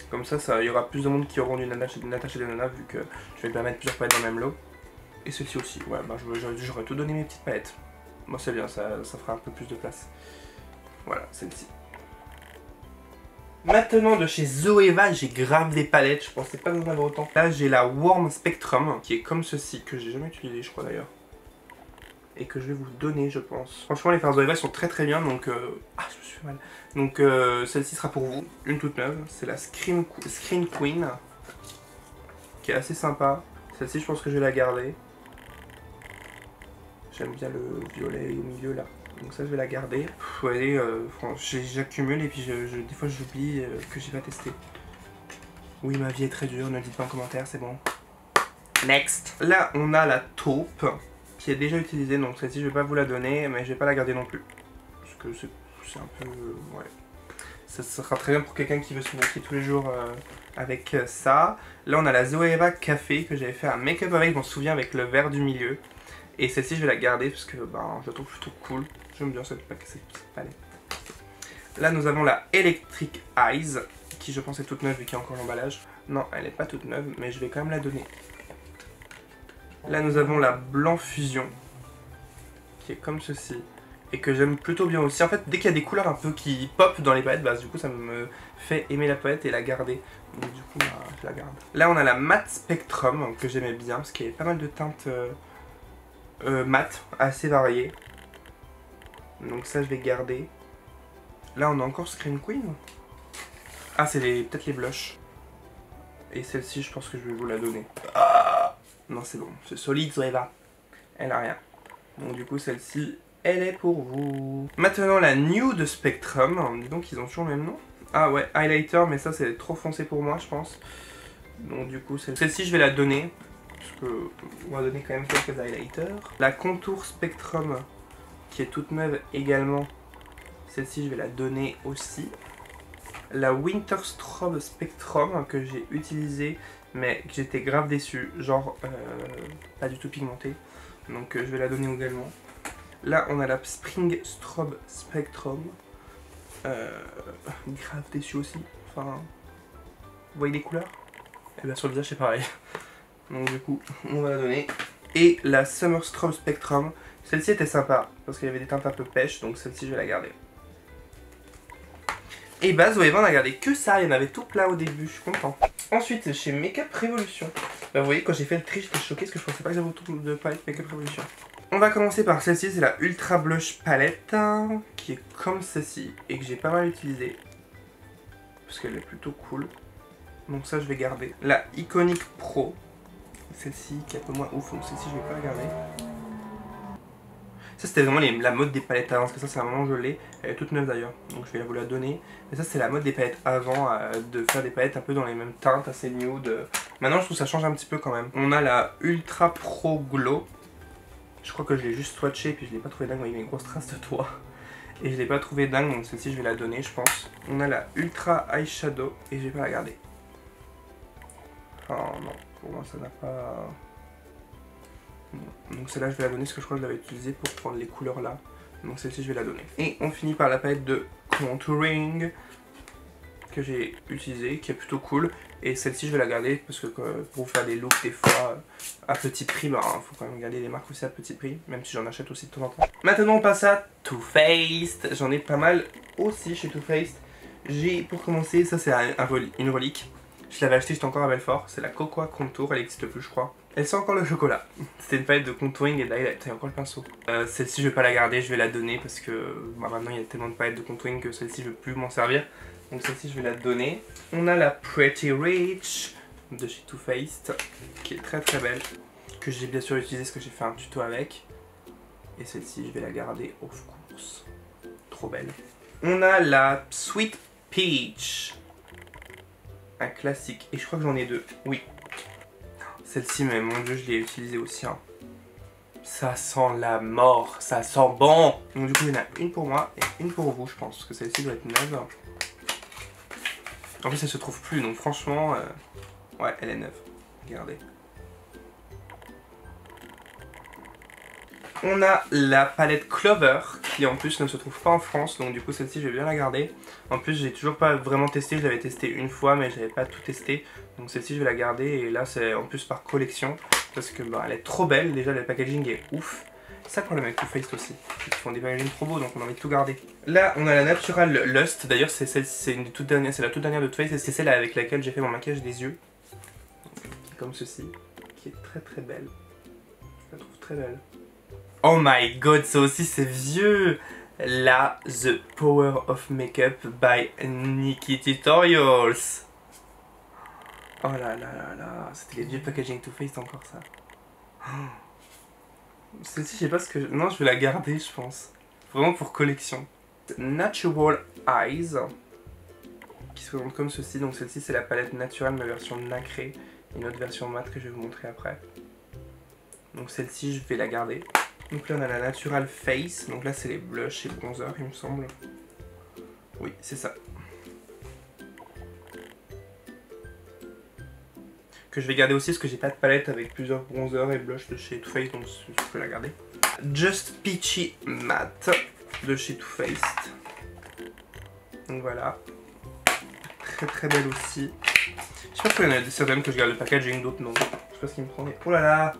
Comme ça, il y aura plus de monde qui auront du Natasha Denona vu que je vais bien mettre plusieurs palettes dans le même lot. Et celle-ci aussi. Ouais, bah j'aurais tout donné mes petites palettes. Moi, c'est bien, ça fera un peu plus de place. Voilà, celle-ci. Maintenant, de chez Zoeva, j'ai grave des palettes. Je pensais pas en avoir autant. Là, j'ai la Warm Spectrum qui est comme ceci, que j'ai jamais utilisé, je crois d'ailleurs. Et que je vais vous donner, je pense. Franchement, les fards Zoeva sont très très bien, donc... Ah, je me suis fait mal. Donc, celle-ci sera pour vous. Une toute neuve. C'est la Screen Queen. Qui est assez sympa. Celle-ci, je pense que je vais la garder. J'aime bien le violet au milieu, là. Donc ça, je vais la garder. Vous voyez, j'accumule et puis des fois, j'oublie que j'ai pas testé. Oui, ma vie est très dure. Ne le dites pas en commentaire, c'est bon. Next. Là, on a la taupe. Qui est déjà utilisée, donc celle-ci je vais pas vous la donner, mais je vais pas la garder non plus. Parce que c'est un peu... ouais. Ça sera très bien pour quelqu'un qui veut se maquiller tous les jours avec ça. Là on a la Zoeva Café que j'avais fait un make-up avec, je m'en souviens, avec le vert du milieu. Et celle-ci je vais la garder parce que ben, je la trouve plutôt cool. J'aime bien cette petite palette. Là nous avons la Electric Eyes, qui je pense est toute neuve vu qu'il y a encore l'emballage. Non, elle n'est pas toute neuve, mais je vais quand même la donner. Là nous avons la Blanc Fusion, qui est comme ceci, et que j'aime plutôt bien aussi. En fait, dès qu'il y a des couleurs un peu qui pop dans les palettes, bah, du coup ça me fait aimer la palette et la garder. Donc du coup, bah, je la garde. Là on a la Matte Spectrum, que j'aimais bien, parce qu'il y avait pas mal de teintes mates, assez variées. Donc ça je vais garder. Là on a encore Screen Queen. Ah, c'est peut-être les blushs. Et celle-ci, je pense que je vais vous la donner. Non, c'est bon, c'est solide, Zoeva. Elle a rien. Donc du coup, celle-ci, elle est pour vous. Maintenant, la Nude Spectrum. Dis donc, ils ont toujours le même nom. Ah ouais, highlighter, mais ça c'est trop foncé pour moi je pense. Donc du coup celle-ci je vais la donner. Parce que on va donner quand même quelques highlighters. La Contour Spectrum qui est toute neuve également. Celle-ci je vais la donner aussi. La Winter Strobe Spectrum que j'ai utilisée mais que j'étais grave déçu. Genre pas du tout pigmentée. Donc je vais la donner également. Là on a la Spring Strobe Spectrum. Grave déçu aussi. Enfin, vous voyez les couleurs? Et bien sur le visage c'est pareil. Donc du coup on va la donner. Et la Summer Strobe Spectrum. Celle-ci était sympa parce qu'il y avait des teintes un peu pêche. Donc celle-ci je vais la garder. Et bah Zoéva on a gardé que ça. Il y en avait tout plein au début. Je suis content. Ensuite chez Makeup Revolution. Bah, vous voyez quand j'ai fait le tri j'étais choqué parce que je pensais pas que j'avais autant de palette Makeup Revolution. On va commencer par celle-ci, c'est la Ultra Blush Palette, qui est comme celle-ci, et que j'ai pas mal utilisée, parce qu'elle est plutôt cool. Donc ça je vais garder. La Iconic Pro, celle-ci qui est un peu moins ouf, donc celle-ci je vais pas la garder. Ça c'était vraiment la mode des palettes avant, parce que ça c'est un moment où je l'ai, elle est toute neuve d'ailleurs, donc je vais vous la donner. Mais ça c'est la mode des palettes avant, de faire des palettes un peu dans les mêmes teintes, assez nude. Maintenant je trouve que ça change un petit peu quand même. On a la Ultra Pro Glow. Je crois que je l'ai juste swatché et puis je l'ai pas trouvé dingue, il y a une grosse trace de doigt. Et je l'ai pas trouvé dingue, donc celle-ci je vais la donner je pense. On a la Ultra Eyeshadow et je vais pas la garder. Oh non, pour moi ça n'a pas... Donc celle-là je vais la donner parce que je crois que je l'avais utilisée pour prendre les couleurs là. Donc celle-ci je vais la donner. Et on finit par la palette de contouring que j'ai utilisée, qui est plutôt cool. Et celle-ci je vais la garder parce que pour faire des looks des fois à petit prix, bah faut quand même garder les marques aussi à petit prix, même si j'en achète aussi de temps en temps. Maintenant on passe à Too Faced. J'en ai pas mal aussi chez Too Faced. J'ai pour commencer, ça c'est une relique. Je l'avais acheté, j'étais encore à Belfort. C'est la Cocoa Contour, elle n'existe plus je crois. Elle sent encore le chocolat. C'était une palette de contouring et d'highlight, il y a encore le pinceau. Celle-ci je vais pas la garder, je vais la donner parce que bah, maintenant il y a tellement de palettes de contouring que celle-ci je vais plus m'en servir. Donc celle-ci je vais la donner. On a la Pretty Rich de chez Too Faced qui est très très belle. Que j'ai bien sûr utilisé parce que j'ai fait un tuto avec. Et celle-ci je vais la garder of course. Trop belle. On a la Sweet Peach. Un classique. Et je crois que j'en ai deux. Oui. Celle-ci mais mon dieu je l'ai utilisée aussi. Hein. Ça sent la mort. Ça sent bon. Donc du coup il y en a une pour moi et une pour vous je pense. Parce que celle-ci doit être neuve. En plus elle se trouve plus donc franchement ouais elle est neuve. Regardez. On a la palette Clover qui en plus ne se trouve pas en France donc du coup celle-ci je vais bien la garder. En plus j'ai toujours pas vraiment testé, je l'avais testé une fois mais j'avais pas tout testé. Donc celle-ci je vais la garder et là c'est en plus par collection parce que bah, elle est trop belle, déjà le packaging est ouf. C'est ça le problème avec Too Faced aussi, ils font des packaging trop beaux donc on a envie de tout garder. Là on a la Natural Lust, d'ailleurs c'est la toute dernière de Too Faced et c'est celle avec laquelle j'ai fait mon maquillage des yeux. Donc, comme ceci, qui est très très belle, je la trouve très belle. Oh my god, ça aussi c'est vieux. La The Power of Makeup by Nikki Tutorials. Oh là là là là, c'était les vieux packaging Too Faced encore ça. Celle-ci je sais pas ce que... Non je vais la garder je pense. Vraiment pour collection. Natural Eyes. Qui se présente comme ceci, donc celle-ci c'est la palette naturelle ma version nacrée. Et une autre version mat que je vais vous montrer après. Donc celle-ci je vais la garder. Donc là on a la Natural Face, donc là c'est les blushs et bronzers il me semble. Oui c'est ça. Que je vais garder aussi parce que j'ai pas de palette avec plusieurs bronzers et blushs de chez Too Faced donc je peux la garder. Just Peachy Matte de chez Too Faced. Donc voilà. Très très belle aussi. Je sais pas pourquoi il y en a certaines que je garde le packaging, d'autres non. Je sais pas ce qui me prend mais... Oh là là.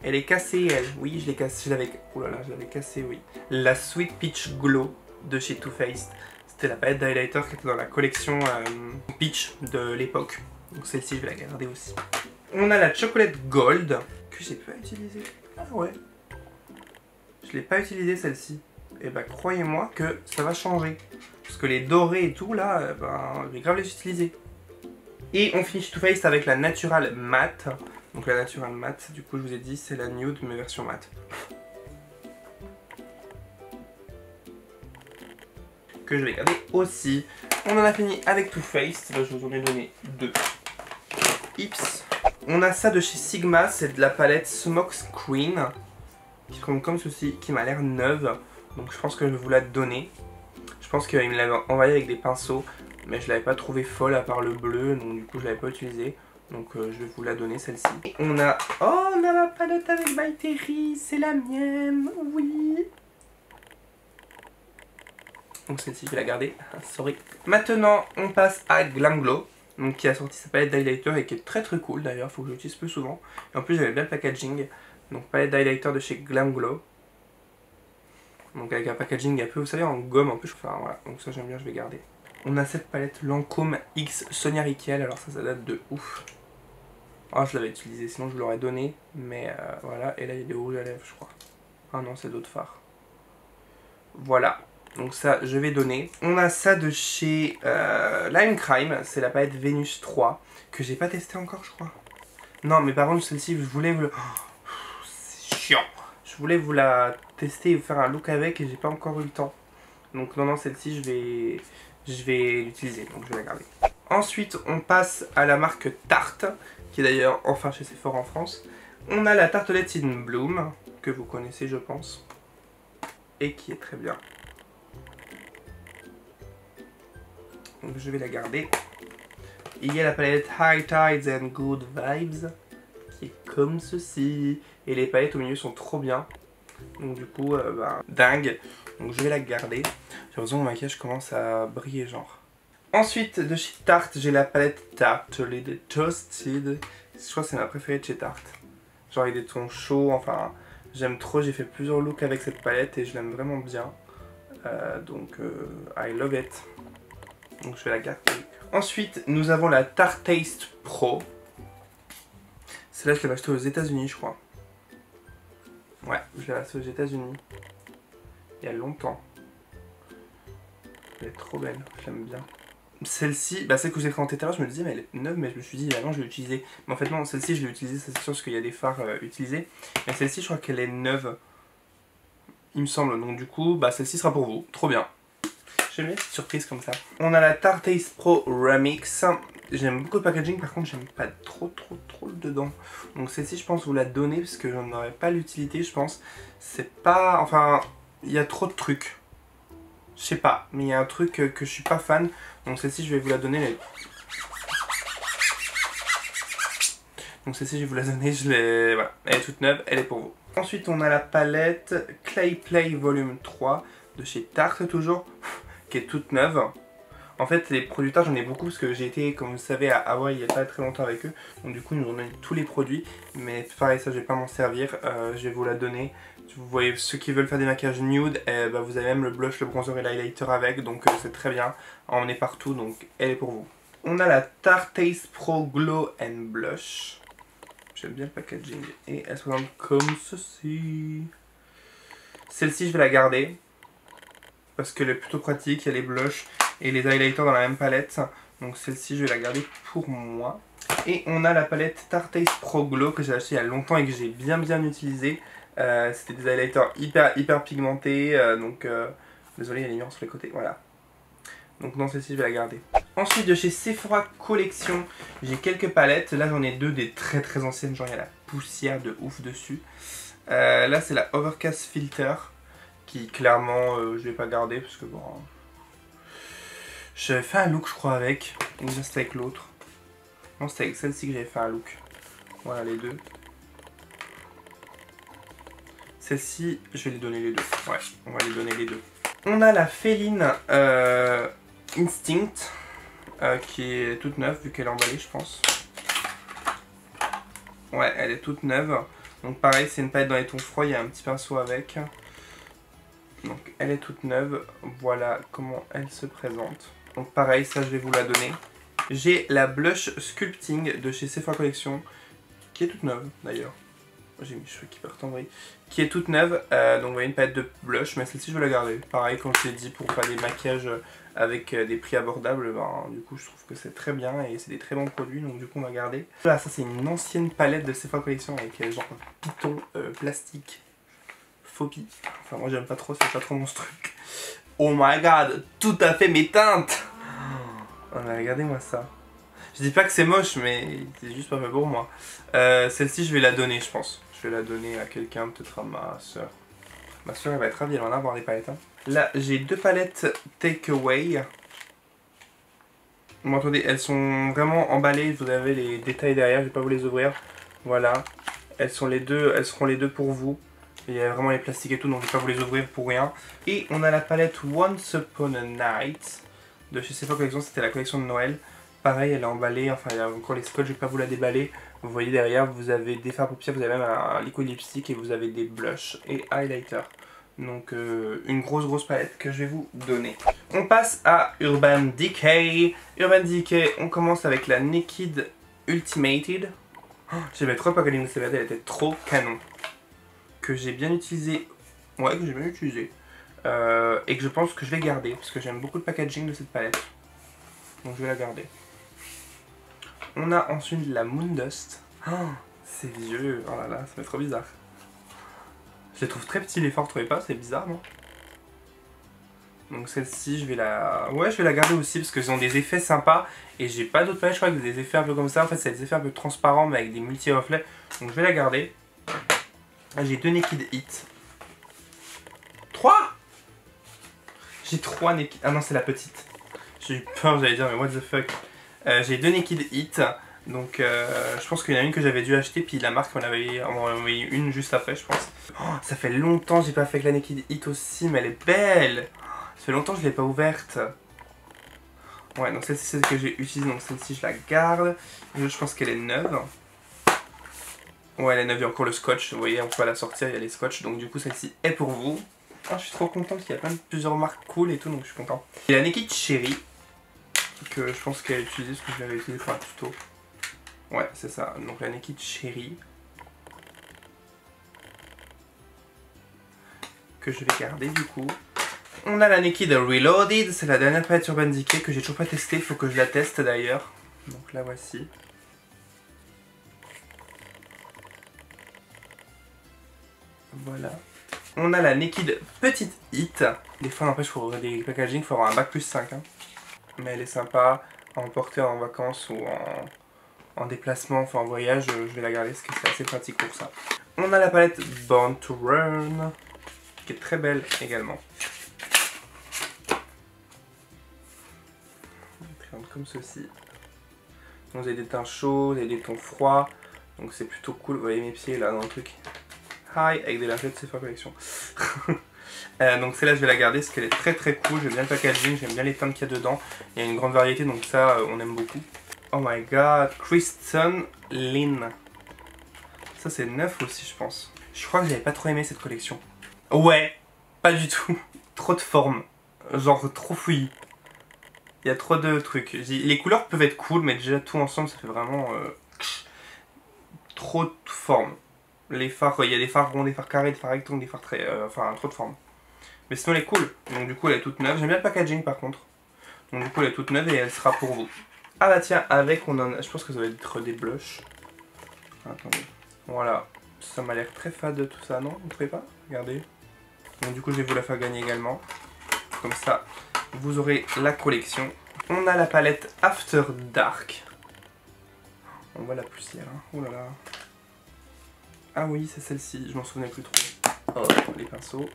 Elle est cassée elle, oui je l'ai cassée, oh là là, je l'avais cassée oui. La Sweet Peach Glow de chez Too Faced. C'était la palette d'highlighter qui était dans la collection Peach de l'époque. Donc celle-ci je vais la garder aussi. On a la Chocolate Gold que j'ai pas utilisée. Ah ouais. Je l'ai pas utilisée celle-ci. Et bah croyez-moi que ça va changer. Parce que les dorés et tout là, ben, je vais grave les utiliser. Et on finit chez Too Faced avec la Natural Matte. Donc la Natural Matte, du coup je vous ai dit c'est la nude mais version matte. que je vais garder aussi. On en a fini avec Too Faced. Là, je vous en ai donné 2. Ips. On a ça de chez Sigma, c'est de la palette Smoke Screen. Qui se comme ceci, qui m'a l'air neuve. Donc je pense que je vais vous la donner. Je pense qu'il me l'avait envoyé avec des pinceaux. Mais je l'avais pas trouvé folle à part le bleu. Donc du coup je l'avais pas utilisé. Donc je vais vous la donner celle-ci. On a... Oh, on a la palette avec By Terry. C'est la mienne. Oui. Donc celle-ci je vais la garder. Sorry. Maintenant on passe à Glam Glow. Donc qui a sorti sa palette d'highlighter et qui est très cool d'ailleurs. Faut que je l'utilise plus souvent. Et en plus j'avais bien le packaging. Donc palette d'highlighter de chez Glam Glow. Donc avec un packaging un peu, vous savez, en gomme un peu. Enfin voilà, donc ça j'aime bien, je vais garder. On a cette palette Lancôme X Sonia Rykiel. Alors ça date de ouf. Oh, je l'avais utilisé, sinon je vous l'aurais donné. Mais voilà, et là il y a des rouges à lèvres je crois. Ah non, c'est d'autres fards. Voilà, donc ça je vais donner. On a ça de chez Lime Crime. C'est la palette Vénus 3. Que j'ai pas testé encore je crois. Non mais par contre celle-ci je voulais vous... Oh, c'est chiant. Je voulais vous la tester et vous faire un look avec et j'ai pas encore eu le temps. Donc non, celle-ci je vais l'utiliser, donc je vais la garder. Ensuite on passe à la marque Tarte, qui est d'ailleurs enfin chez Sephora en France. On a la tartelette in Bloom, que vous connaissez je pense, et qui est très bien. Donc je vais la garder. Il y a la palette High Tides and Good Vibes, qui est comme ceci. Et les palettes au milieu sont trop bien. Donc du coup, dingue. Donc je vais la garder. J'ai l'impression que mon maquillage commence à briller genre. Ensuite, de chez Tarte, j'ai la palette Tartelette Toasted. Je crois que c'est ma préférée de chez Tarte. Genre avec des tons chauds, enfin... J'aime trop, j'ai fait plusieurs looks avec cette palette et je l'aime vraiment bien. I love it. Donc je vais la garder. Ensuite, nous avons la Tarte Taste Pro. Celle-là, je l'avais achetée aux États-Unis, je crois. Ouais, je l'ai achetée aux États-Unis. Il y a longtemps. Elle est trop belle, je l'aime bien. Celle-ci, celle que j'ai présentée tout à l'heure, je me disais, mais elle est neuve, mais je me suis dit, non, je vais l'utiliser. Mais en fait, non, celle-ci, je l'ai utilisée, c'est sûr, parce qu'il y a des fards utilisés. Mais celle-ci, je crois qu'elle est neuve. Il me semble. Donc, du coup, celle-ci sera pour vous. Trop bien. J'aime bien cette surprise comme ça. On a la Tarte Taste Pro Remix. J'aime beaucoup le packaging, par contre, j'aime pas trop le dedans. Donc, celle-ci, je pense vous la donner, parce que j'en aurais pas l'utilité, je pense. C'est pas. Enfin, il y a trop de trucs. Je sais pas, mais il y a un truc que je suis pas fan. Donc celle-ci je vais vous la donner. Donc celle-ci je vais vous la donner, voilà. Elle est toute neuve, elle est pour vous. Ensuite on a la palette Clay Play Volume 3 de chez Tarte toujours, qui est toute neuve. En fait les produits Tarte j'en ai beaucoup parce que j'ai été, comme vous le savez, à Hawaï il n'y a pas très longtemps avec eux. Donc du coup ils nous ont donné tous les produits. Mais pareil ça je vais pas m'en servir, je vais vous la donner. Vous voyez, ceux qui veulent faire des maquillages nude, vous avez même le blush, le bronzer et l'highlighter avec, donc c'est très bien. On est partout, donc elle est pour vous. On a la Tarte Taste Pro Glow and Blush. J'aime bien le packaging. Et elle se présente comme ceci. Celle-ci, je vais la garder. Parce qu'elle est plutôt pratique, il y a les blushs et les highlighters dans la même palette. Donc celle-ci, je vais la garder pour moi. Et on a la palette Tarte Taste Pro Glow que j'ai acheté il y a longtemps et que j'ai bien utilisé. C'était des highlighters hyper pigmentés, désolé il y a les nuances sur les côtés, voilà. Donc non, celle-ci je vais la garder. Ensuite de chez Sephora Collection, j'ai quelques palettes, là j'en ai deux des très anciennes, genre il y a la poussière de ouf dessus. Là c'est la Overcast Filter, qui clairement je vais pas garder parce que bon... J'avais fait un look je crois avec, ou bien c'était avec l'autre. Non c'était avec celle-ci que j'avais fait un look. Voilà les deux. Celle-ci, je vais les donner les deux. Ouais, on va les donner les deux. On a la Féline Instinct, qui est toute neuve, vu qu'elle est emballée, je pense. Ouais, elle est toute neuve. Donc pareil, c'est une palette dans les tons froids, il y a un petit pinceau avec. Donc elle est toute neuve. Voilà comment elle se présente. Donc pareil, ça je vais vous la donner. J'ai la Blush Sculpting de chez Sephora Collection, qui est toute neuve d'ailleurs. J'ai mes cheveux qui partent en vrille. Qui est toute neuve, donc vous voyez une palette de blush, mais celle-ci je vais la garder. Pareil, comme je l'ai dit, pour faire des maquillages avec des prix abordables, du coup je trouve que c'est très bien et c'est des très bons produits, donc du coup on va garder. Voilà, ça c'est une ancienne palette de Sephora Collection avec genre piton plastique, faux pi. Enfin moi j'aime pas trop, c'est pas trop mon truc. Oh my god, tout à fait mes teintes. Oh mais regardez-moi ça. Je dis pas que c'est moche, mais c'est juste pas fait pour moi. Celle-ci, je vais la donner, je pense. Je vais la donner à quelqu'un, peut-être à ma soeur. Ma soeur, elle va être ravie, elle va en avoir des palettes. Hein. Là, j'ai 2 palettes Takeaway. Bon, attendez, elles sont vraiment emballées. Vous avez les détails derrière, je vais pas vous les ouvrir. Voilà. Elles seront les deux pour vous. Il y a vraiment les plastiques et tout, donc je vais pas vous les ouvrir pour rien. Et on a la palette Once Upon a Night de chez Sephora Collection, c'était la collection de Noël. Pareil, elle est emballée, enfin il y a encore les scotch, je vais pas vous la déballer. Vous voyez derrière, vous avez des fards paupières, vous avez même un liquid lipstick et vous avez des blushs et highlighter. Donc une grosse palette que je vais vous donner. On passe à Urban Decay. Urban Decay, on commence avec la Naked Ultimated. Oh, j'avais trop pas gagné cette elle était trop canon. Que j'ai bien utilisé. Ouais, que j'ai bien utilisé. Et que je pense que je vais garder. Parce que j'aime beaucoup le packaging de cette palette. Donc je vais la garder. On a ensuite la Moondust. Oh, c'est vieux. Oh là là, ça fait trop bizarre. Je les trouve très petits les fards, vous trouvez pas? C'est bizarre, non? Donc celle-ci, je vais la... Ouais, je vais la garder aussi parce qu'ils ont des effets sympas. Et j'ai pas d'autres palettes, je crois, avec des effets un peu comme ça. En fait, c'est des effets un peu transparents, mais avec des multi-reflets. Donc je vais la garder. J'ai 2 Naked Hit. 3. J'ai 3 Naked... Ah non, c'est la petite. J'ai eu peur, j'allais dire, mais what the fuck. J'ai 2 Naked Hit. Donc je pense qu'il y en a une que j'avais dû acheter, puis la marque m'en avait envoyé une juste après, je pense. Oh, ça fait longtemps que j'ai pas fait avec la Naked Hit aussi, mais elle est belle. Ça fait longtemps que je l'ai pas ouverte. Ouais, donc celle-ci c'est celle que j'ai utilisée, donc celle-ci je la garde. Je pense qu'elle est neuve. Ouais, elle est neuve, il y a encore le scotch, vous voyez, on peut la sortir, il y a les scotch, donc du coup celle-ci est pour vous. Oh, je suis trop content parce qu'il y a plein de plusieurs marques cool et tout, donc je suis content. Et la Naked Cherry, que je pense qu'elle a utilisée parce que je l'avais utilisée pour un tuto. Ouais, c'est ça, donc la Naked Cherry. Que je vais garder du coup. On a la Naked Reloaded, c'est la dernière palette Urban Decay que j'ai toujours pas testée, il faut que je la teste d'ailleurs. Donc la voici. Voilà. On a la Naked Petite Hit. Des fois, n'empêche, il faut ouvrir des packaging, il faut avoir un bac plus 5. Hein. Mais elle est sympa à emporter en vacances ou en déplacement, enfin en voyage. Je vais la garder parce que c'est assez pratique pour ça. On a la palette Born to Run, qui est très belle également. Comme ceci. Donc, vous avez des teints chauds, vous avez des tons froids. Donc c'est plutôt cool. Vous voyez mes pieds là dans le truc. Hi, avec des lingettes Sephora Collection. Donc celle-là je vais la garder parce qu'elle est très cool. J'aime bien le packaging, j'aime bien les teintes qu'il y a dedans. Il y a une grande variété donc ça on aime beaucoup. Oh my god, Kristen Lynn. Ça c'est neuf aussi je pense. Je crois que j'avais pas trop aimé cette collection. Ouais, pas du tout. Trop de formes. Genre trop fouillis. Il y a trop de trucs. Les couleurs peuvent être cool mais déjà tout ensemble ça fait vraiment trop de formes. Les phares, il y a des phares ronds, des phares carrés, des phares rectangles, des phares très... enfin, trop de formes. Mais sinon, elle est cool. Donc du coup, elle est toute neuve. J'aime bien le packaging, par contre. Donc du coup, elle est toute neuve et elle sera pour vous. Ah bah tiens, avec, on en a... Je pense que ça va être des blushs. Attendez. Voilà. Ça m'a l'air très fade, tout ça, non? Vous trouvez pas? Regardez. Donc du coup, je vais vous la faire gagner également. Comme ça, vous aurez la collection. On a la palette After Dark. On voit la poussière, hein. Oh là là. Ah oui, c'est celle-ci, je m'en souvenais plus trop. Oh, les pinceaux.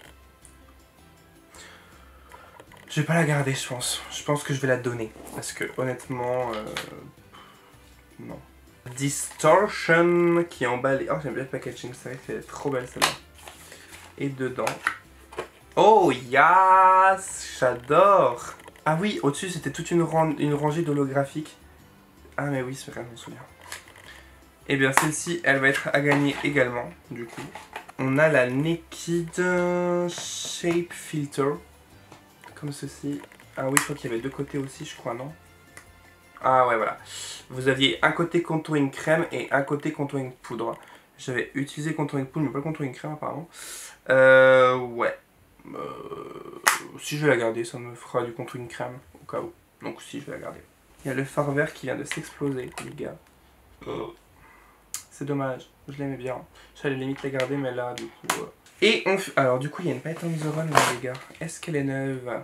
Je vais pas la garder, je pense. Je pense que je vais la donner. Parce que, honnêtement, non. Distortion, qui est emballée. Oh, j'aime bien le packaging, c'est vrai qu'elle est trop belle celle-là. Et dedans. Oh, yes! J'adore! Ah oui, au-dessus, c'était toute une rangée d'holographiques. Ah, mais oui, c'est vrai, je me souviens. Et bien celle-ci, elle va être à gagner également, du coup. On a la Naked Shape Filter. Comme ceci. Ah oui, je crois qu'il y avait deux côtés aussi, je crois, non? Ah ouais, voilà. Vous aviez un côté contouring crème et un côté contouring poudre. J'avais utilisé contouring poudre, mais pas le contouring crème, apparemment. Ouais. Si je vais la garder, ça me fera du contouring crème, au cas où. Donc si, je vais la garder. Il y a le fard vert qui vient de s'exploser, les gars. C'est dommage, je l'aimais bien. J'allais limite la garder, mais là, du coup, Et on... Alors du coup, il y a une palette On The Run là, les gars. Est-ce qu'elle est neuve?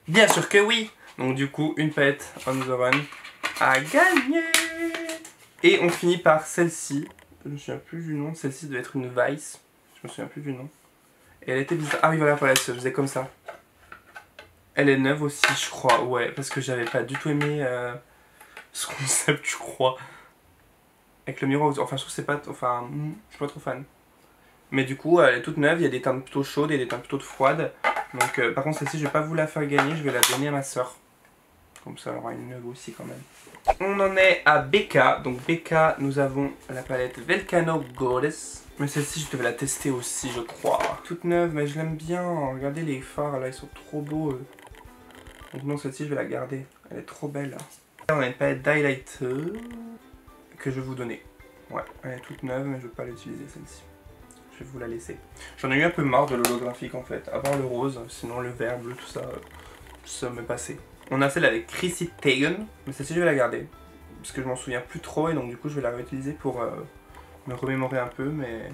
Bien sûr que oui. Donc du coup, une palette On The Run a gagné. Et on finit par celle-ci. Je me souviens plus du nom. Celle-ci doit être une Vice. Je me souviens plus du nom. Et elle était bizarre. Ah oui, voilà, elle se faisait comme ça. Elle est neuve aussi, je crois. Ouais, parce que j'avais pas du tout aimé ce concept, je crois. Avec le miroir, enfin, je trouve que c'est pas... Enfin, je suis pas trop fan. Mais du coup, elle est toute neuve. Il y a des teintes plutôt chaudes et des teintes plutôt froides. Donc, par contre, celle-ci, je vais pas vous la faire gagner. Je vais la donner à ma soeur. Comme ça, elle aura une neuve aussi quand même. On en est à BK. Donc, BK, nous avons la palette Volcano Goddess. Mais celle-ci, je devais la tester aussi, je crois. Toute neuve, mais je l'aime bien. Regardez les fards, là, ils sont trop beaux. Donc non, celle-ci, je vais la garder. Elle est trop belle. Là, on a une palette d'highlighter que je vais vous donner. Ouais, elle est toute neuve, mais je ne vais pas l'utiliser, celle-ci. Je vais vous la laisser. J'en ai eu un peu marre de l'holographique, en fait. À part le rose, sinon le vert, bleu, tout ça, ça m'est passé. On a celle avec Chrissy Teigen, mais celle-ci, je vais la garder. Parce que je m'en souviens plus trop, et donc du coup, je vais la réutiliser pour me remémorer un peu, mais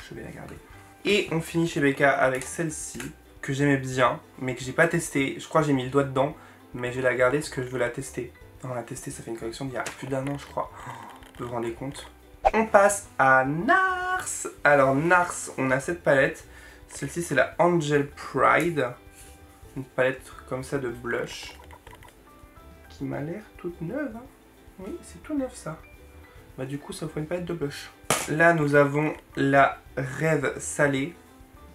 je vais la garder. Et on finit chez BK avec celle-ci, que j'aimais bien, mais que j'ai pas testé. Je crois que j'ai mis le doigt dedans, mais je vais la garder parce que je veux la tester. On l'a testé, ça fait une collection d'il y a plus d'1 an, je crois. Vous vous rendez compte? On passe à NARS. Alors NARS, on a cette palette. Celle-ci, c'est la Angel Pride. Une palette comme ça de blush. Qui m'a l'air toute neuve. Hein. Oui, c'est tout neuf ça. Bah du coup, ça vous fait une palette de blush. Là, nous avons la Rêve Salée.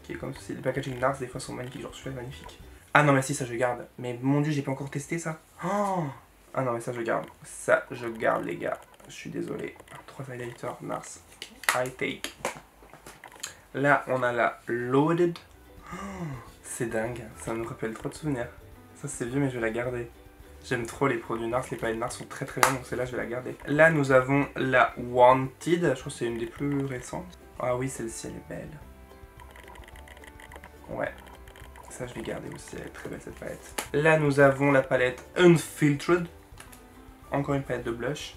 Qui est comme ceci. Les packaging NARS, des fois, sont magnifiques. Genre, celui-là est magnifique. Ah non, mais si, ça, je garde. Mais mon dieu, j'ai pas encore testé ça. Oh, ah non, mais ça, je garde. Ça, je garde, les gars. Je suis désolé. 3 highlighters NARS. I take. Là, on a la Loaded. Oh, c'est dingue. Ça me rappelle trop de souvenirs. Ça, c'est vieux, mais je vais la garder. J'aime trop les produits NARS. Les palettes NARS sont très très bien, donc celle-là, je vais la garder. Là, nous avons la Wanted. Je crois que c'est une des plus récentes. Ah oui, celle-ci, elle est belle. Ouais. Ça, je vais garder aussi. Elle est très belle, cette palette. Là, nous avons la palette Unfiltered. Encore une palette de blush.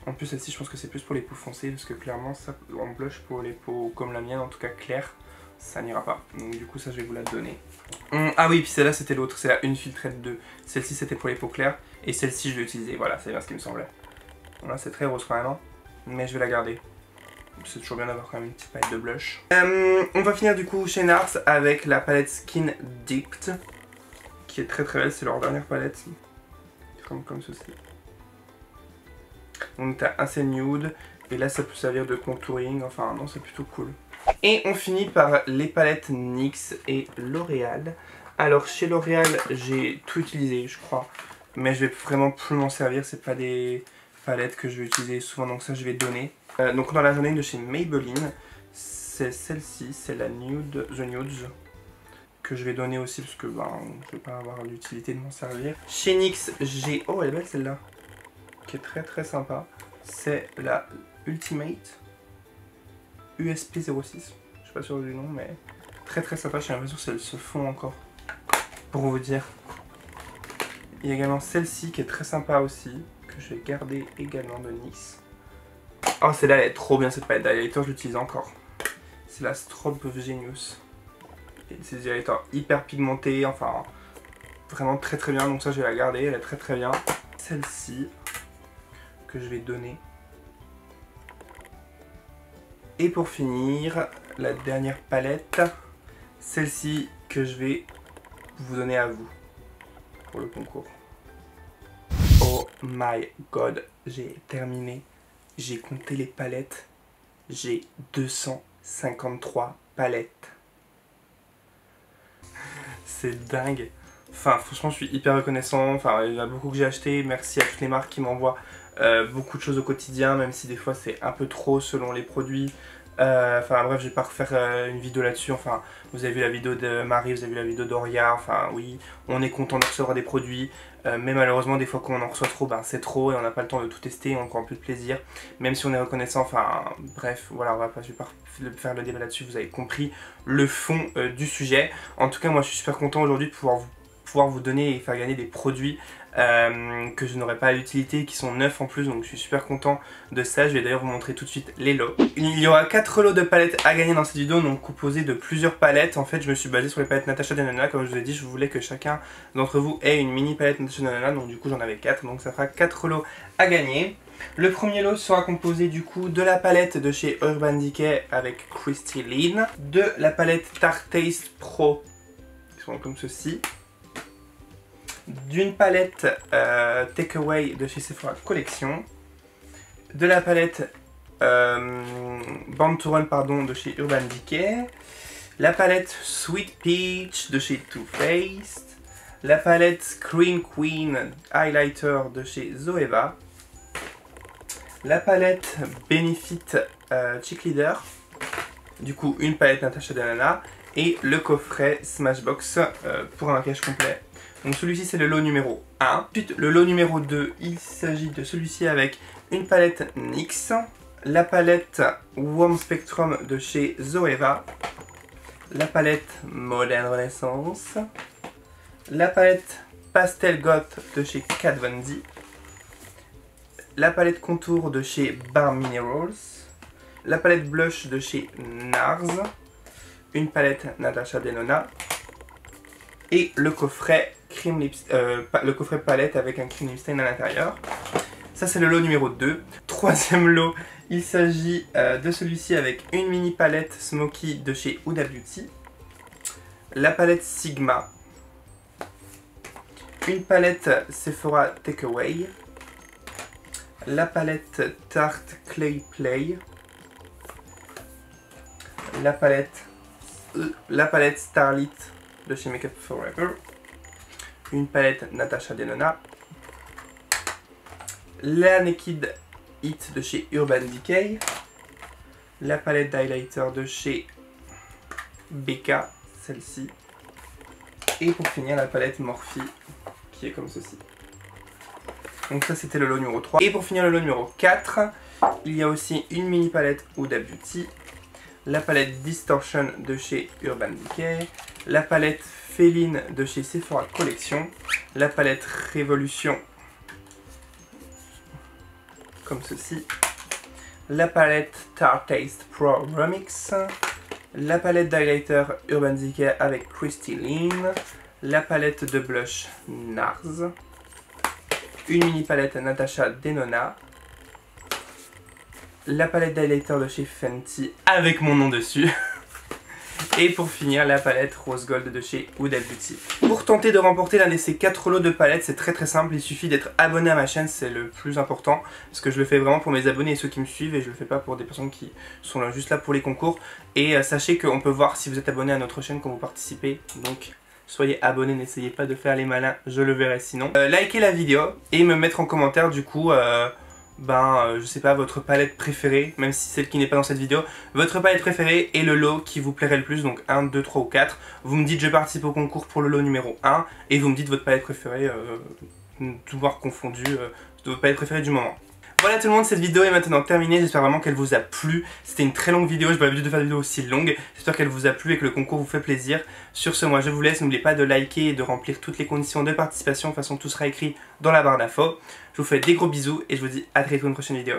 En plus, celle-ci, je pense que c'est plus pour les peaux foncées, parce que clairement, ça, en blush pour les peaux comme la mienne, en tout cas claire, ça n'ira pas. Donc du coup, ça, je vais vous la donner. Ah oui, puis celle-là, c'était l'autre, c'est la Unfiltered 2. Celle-ci, c'était pour les peaux claires, et celle-ci, je l'ai utilisée. Voilà, c'est bien ce qui me semblait. Bon, là, c'est très rose quand même, hein, mais je vais la garder. C'est toujours bien d'avoir quand même une petite palette de blush. On va finir du coup chez NARS avec la palette Skin Dipped, qui est très très belle, c'est leur dernière palette. Comme ceci. Donc t'as assez nude, et là ça peut servir de contouring, enfin non, c'est plutôt cool. Et on finit par les palettes NYX et L'Oréal. Alors chez L'Oréal, j'ai tout utilisé, je crois, mais je vais vraiment plus m'en servir, c'est pas des palettes que je vais utiliser souvent, donc ça je vais donner. Donc on a la journée de chez Maybelline, c'est celle-ci, c'est la Nude, The Nudes, que je vais donner aussi parce que ben, je vais pas avoir l'utilité de m'en servir. Chez NYX, j'ai... Oh, elle est belle celle-là, qui est très très sympa. C'est la Ultimate USP06, je suis pas sûr du nom, mais très très sympa, j'ai l'impression que c'est ce fond encore, pour vous dire. Il y a également celle-ci qui est très sympa aussi, que je vais garder également de NYX. Oh, celle-là, elle est trop bien cette palette d'highlighter, je l'utilise encore. C'est la Strobe Genius. C'est des highlighters hyper pigmentés, enfin, vraiment très très bien. Donc ça, je vais la garder, elle est très très bien. Celle-ci, que je vais donner. Et pour finir, la dernière palette, celle-ci que je vais vous donner à vous, pour le concours. Oh my god, j'ai terminé. J'ai compté les palettes, j'ai 253 palettes. C'est dingue. Enfin, franchement, je suis hyper reconnaissant. Enfin, il y en a beaucoup que j'ai acheté. Merci à toutes les marques qui m'envoient beaucoup de choses au quotidien, même si des fois c'est un peu trop selon les produits. Enfin bref, je vais pas refaire une vidéo là-dessus. Enfin, vous avez vu la vidéo de Marie, vous avez vu la vidéo d'Oria. Enfin oui, on est content de recevoir des produits. Mais malheureusement, des fois quand on en reçoit trop, ben, c'est trop et on n'a pas le temps de tout tester, on prend plus de plaisir. Même si on est reconnaissant, enfin bref, voilà, je vais pas faire le débat là-dessus, vous avez compris le fond du sujet. En tout cas, moi je suis super content aujourd'hui de pouvoir vous pouvoir vous donner et faire gagner des produits que je n'aurais pas à l'utilité, qui sont neufs en plus, donc je suis super content de ça. Je vais d'ailleurs vous montrer tout de suite les lots. Il y aura 4 lots de palettes à gagner dans cette vidéo, donc composés de plusieurs palettes. En fait je me suis basé sur les palettes Natasha Denona, comme je vous ai dit, je voulais que chacun d'entre vous ait une mini palette Natasha Denona, donc du coup j'en avais 4, donc ça fera 4 lots à gagner. Le premier lot sera composé du coup de la palette de chez Urban Decay avec Christy Lynn, de la palette Tarte Taste Pro, qui sont comme ceci, d'une palette Takeaway de chez Sephora Collection, de la palette Born to Run de chez Urban Decay, la palette Sweet Peach de chez Too Faced, la palette Screen Queen Highlighter de chez Zoeva, la palette Benefit Cheek Leader, du coup une palette Natasha Denona, et le coffret Smashbox pour un maquillage complet. Donc celui-ci c'est le lot numéro 1. Ensuite le lot numéro 2, il s'agit de celui-ci avec une palette NYX, la palette Warm Spectrum de chez Zoeva, la palette Modern Renaissance, la palette Pastel Goth de chez Kat Von D, la palette contour de chez Bare Minerals, la palette blush de chez NARS, une palette Natasha Denona et le coffret palette avec un cream lip stain à l'intérieur. Ça c'est le lot numéro 2. Troisième lot, il s'agit de celui-ci avec une mini palette Smoky de chez Huda Beauty, la palette Sigma, une palette Sephora Takeaway, la palette Tarte Clay Play, la palette Starlit de chez Makeup Forever, une palette Natasha Denona, la Naked Hit de chez Urban Decay, la palette d'highlighter de chez Becca, celle-ci, et pour finir la palette Morphe qui est comme ceci. Donc ça c'était le lot numéro 3. Et pour finir le lot numéro 4, il y a aussi une mini palette Huda Beauty, la palette Distortion de chez Urban Decay, la palette Féline de chez Sephora Collection, la palette Révolution comme ceci, la palette Tarte Taste Pro Remix, la palette d'highlighter Urban Decay avec Christy Lynn, la palette de blush NARS, une mini palette Natasha Denona, la palette d'highlighter de chez Fenty avec mon nom dessus et pour finir la palette Rose Gold de chez Huda Beauty. Pour tenter de remporter l'un de ces 4 lots de palettes, c'est très simple, il suffit d'être abonné à ma chaîne, c'est le plus important parce que je le fais vraiment pour mes abonnés et ceux qui me suivent et je le fais pas pour des personnes qui sont là, juste là pour les concours. Et sachez qu'on peut voir si vous êtes abonné à notre chaîne quand vous participez, donc soyez abonnés, n'essayez pas de faire les malins, je le verrai sinon. Likez la vidéo et me mettre en commentaire du coup je sais pas, votre palette préférée, même si celle qui n'est pas dans cette vidéo, votre palette préférée et le lot qui vous plairait le plus, donc 1, 2, 3 ou 4. Vous me dites je participe au concours pour le lot numéro 1 et vous me dites votre palette préférée, tout voir confondu, votre palette préférée du moment. Voilà tout le monde, cette vidéo est maintenant terminée, j'espère vraiment qu'elle vous a plu. C'était une très longue vidéo, j'ai pas l'habitude de faire des vidéos aussi longues. J'espère qu'elle vous a plu et que le concours vous fait plaisir. Sur ce, moi je vous laisse, n'oubliez pas de liker et de remplir toutes les conditions de participation. De toute façon, tout sera écrit dans la barre d'infos. Je vous fais des gros bisous et je vous dis à très vite pour une prochaine vidéo.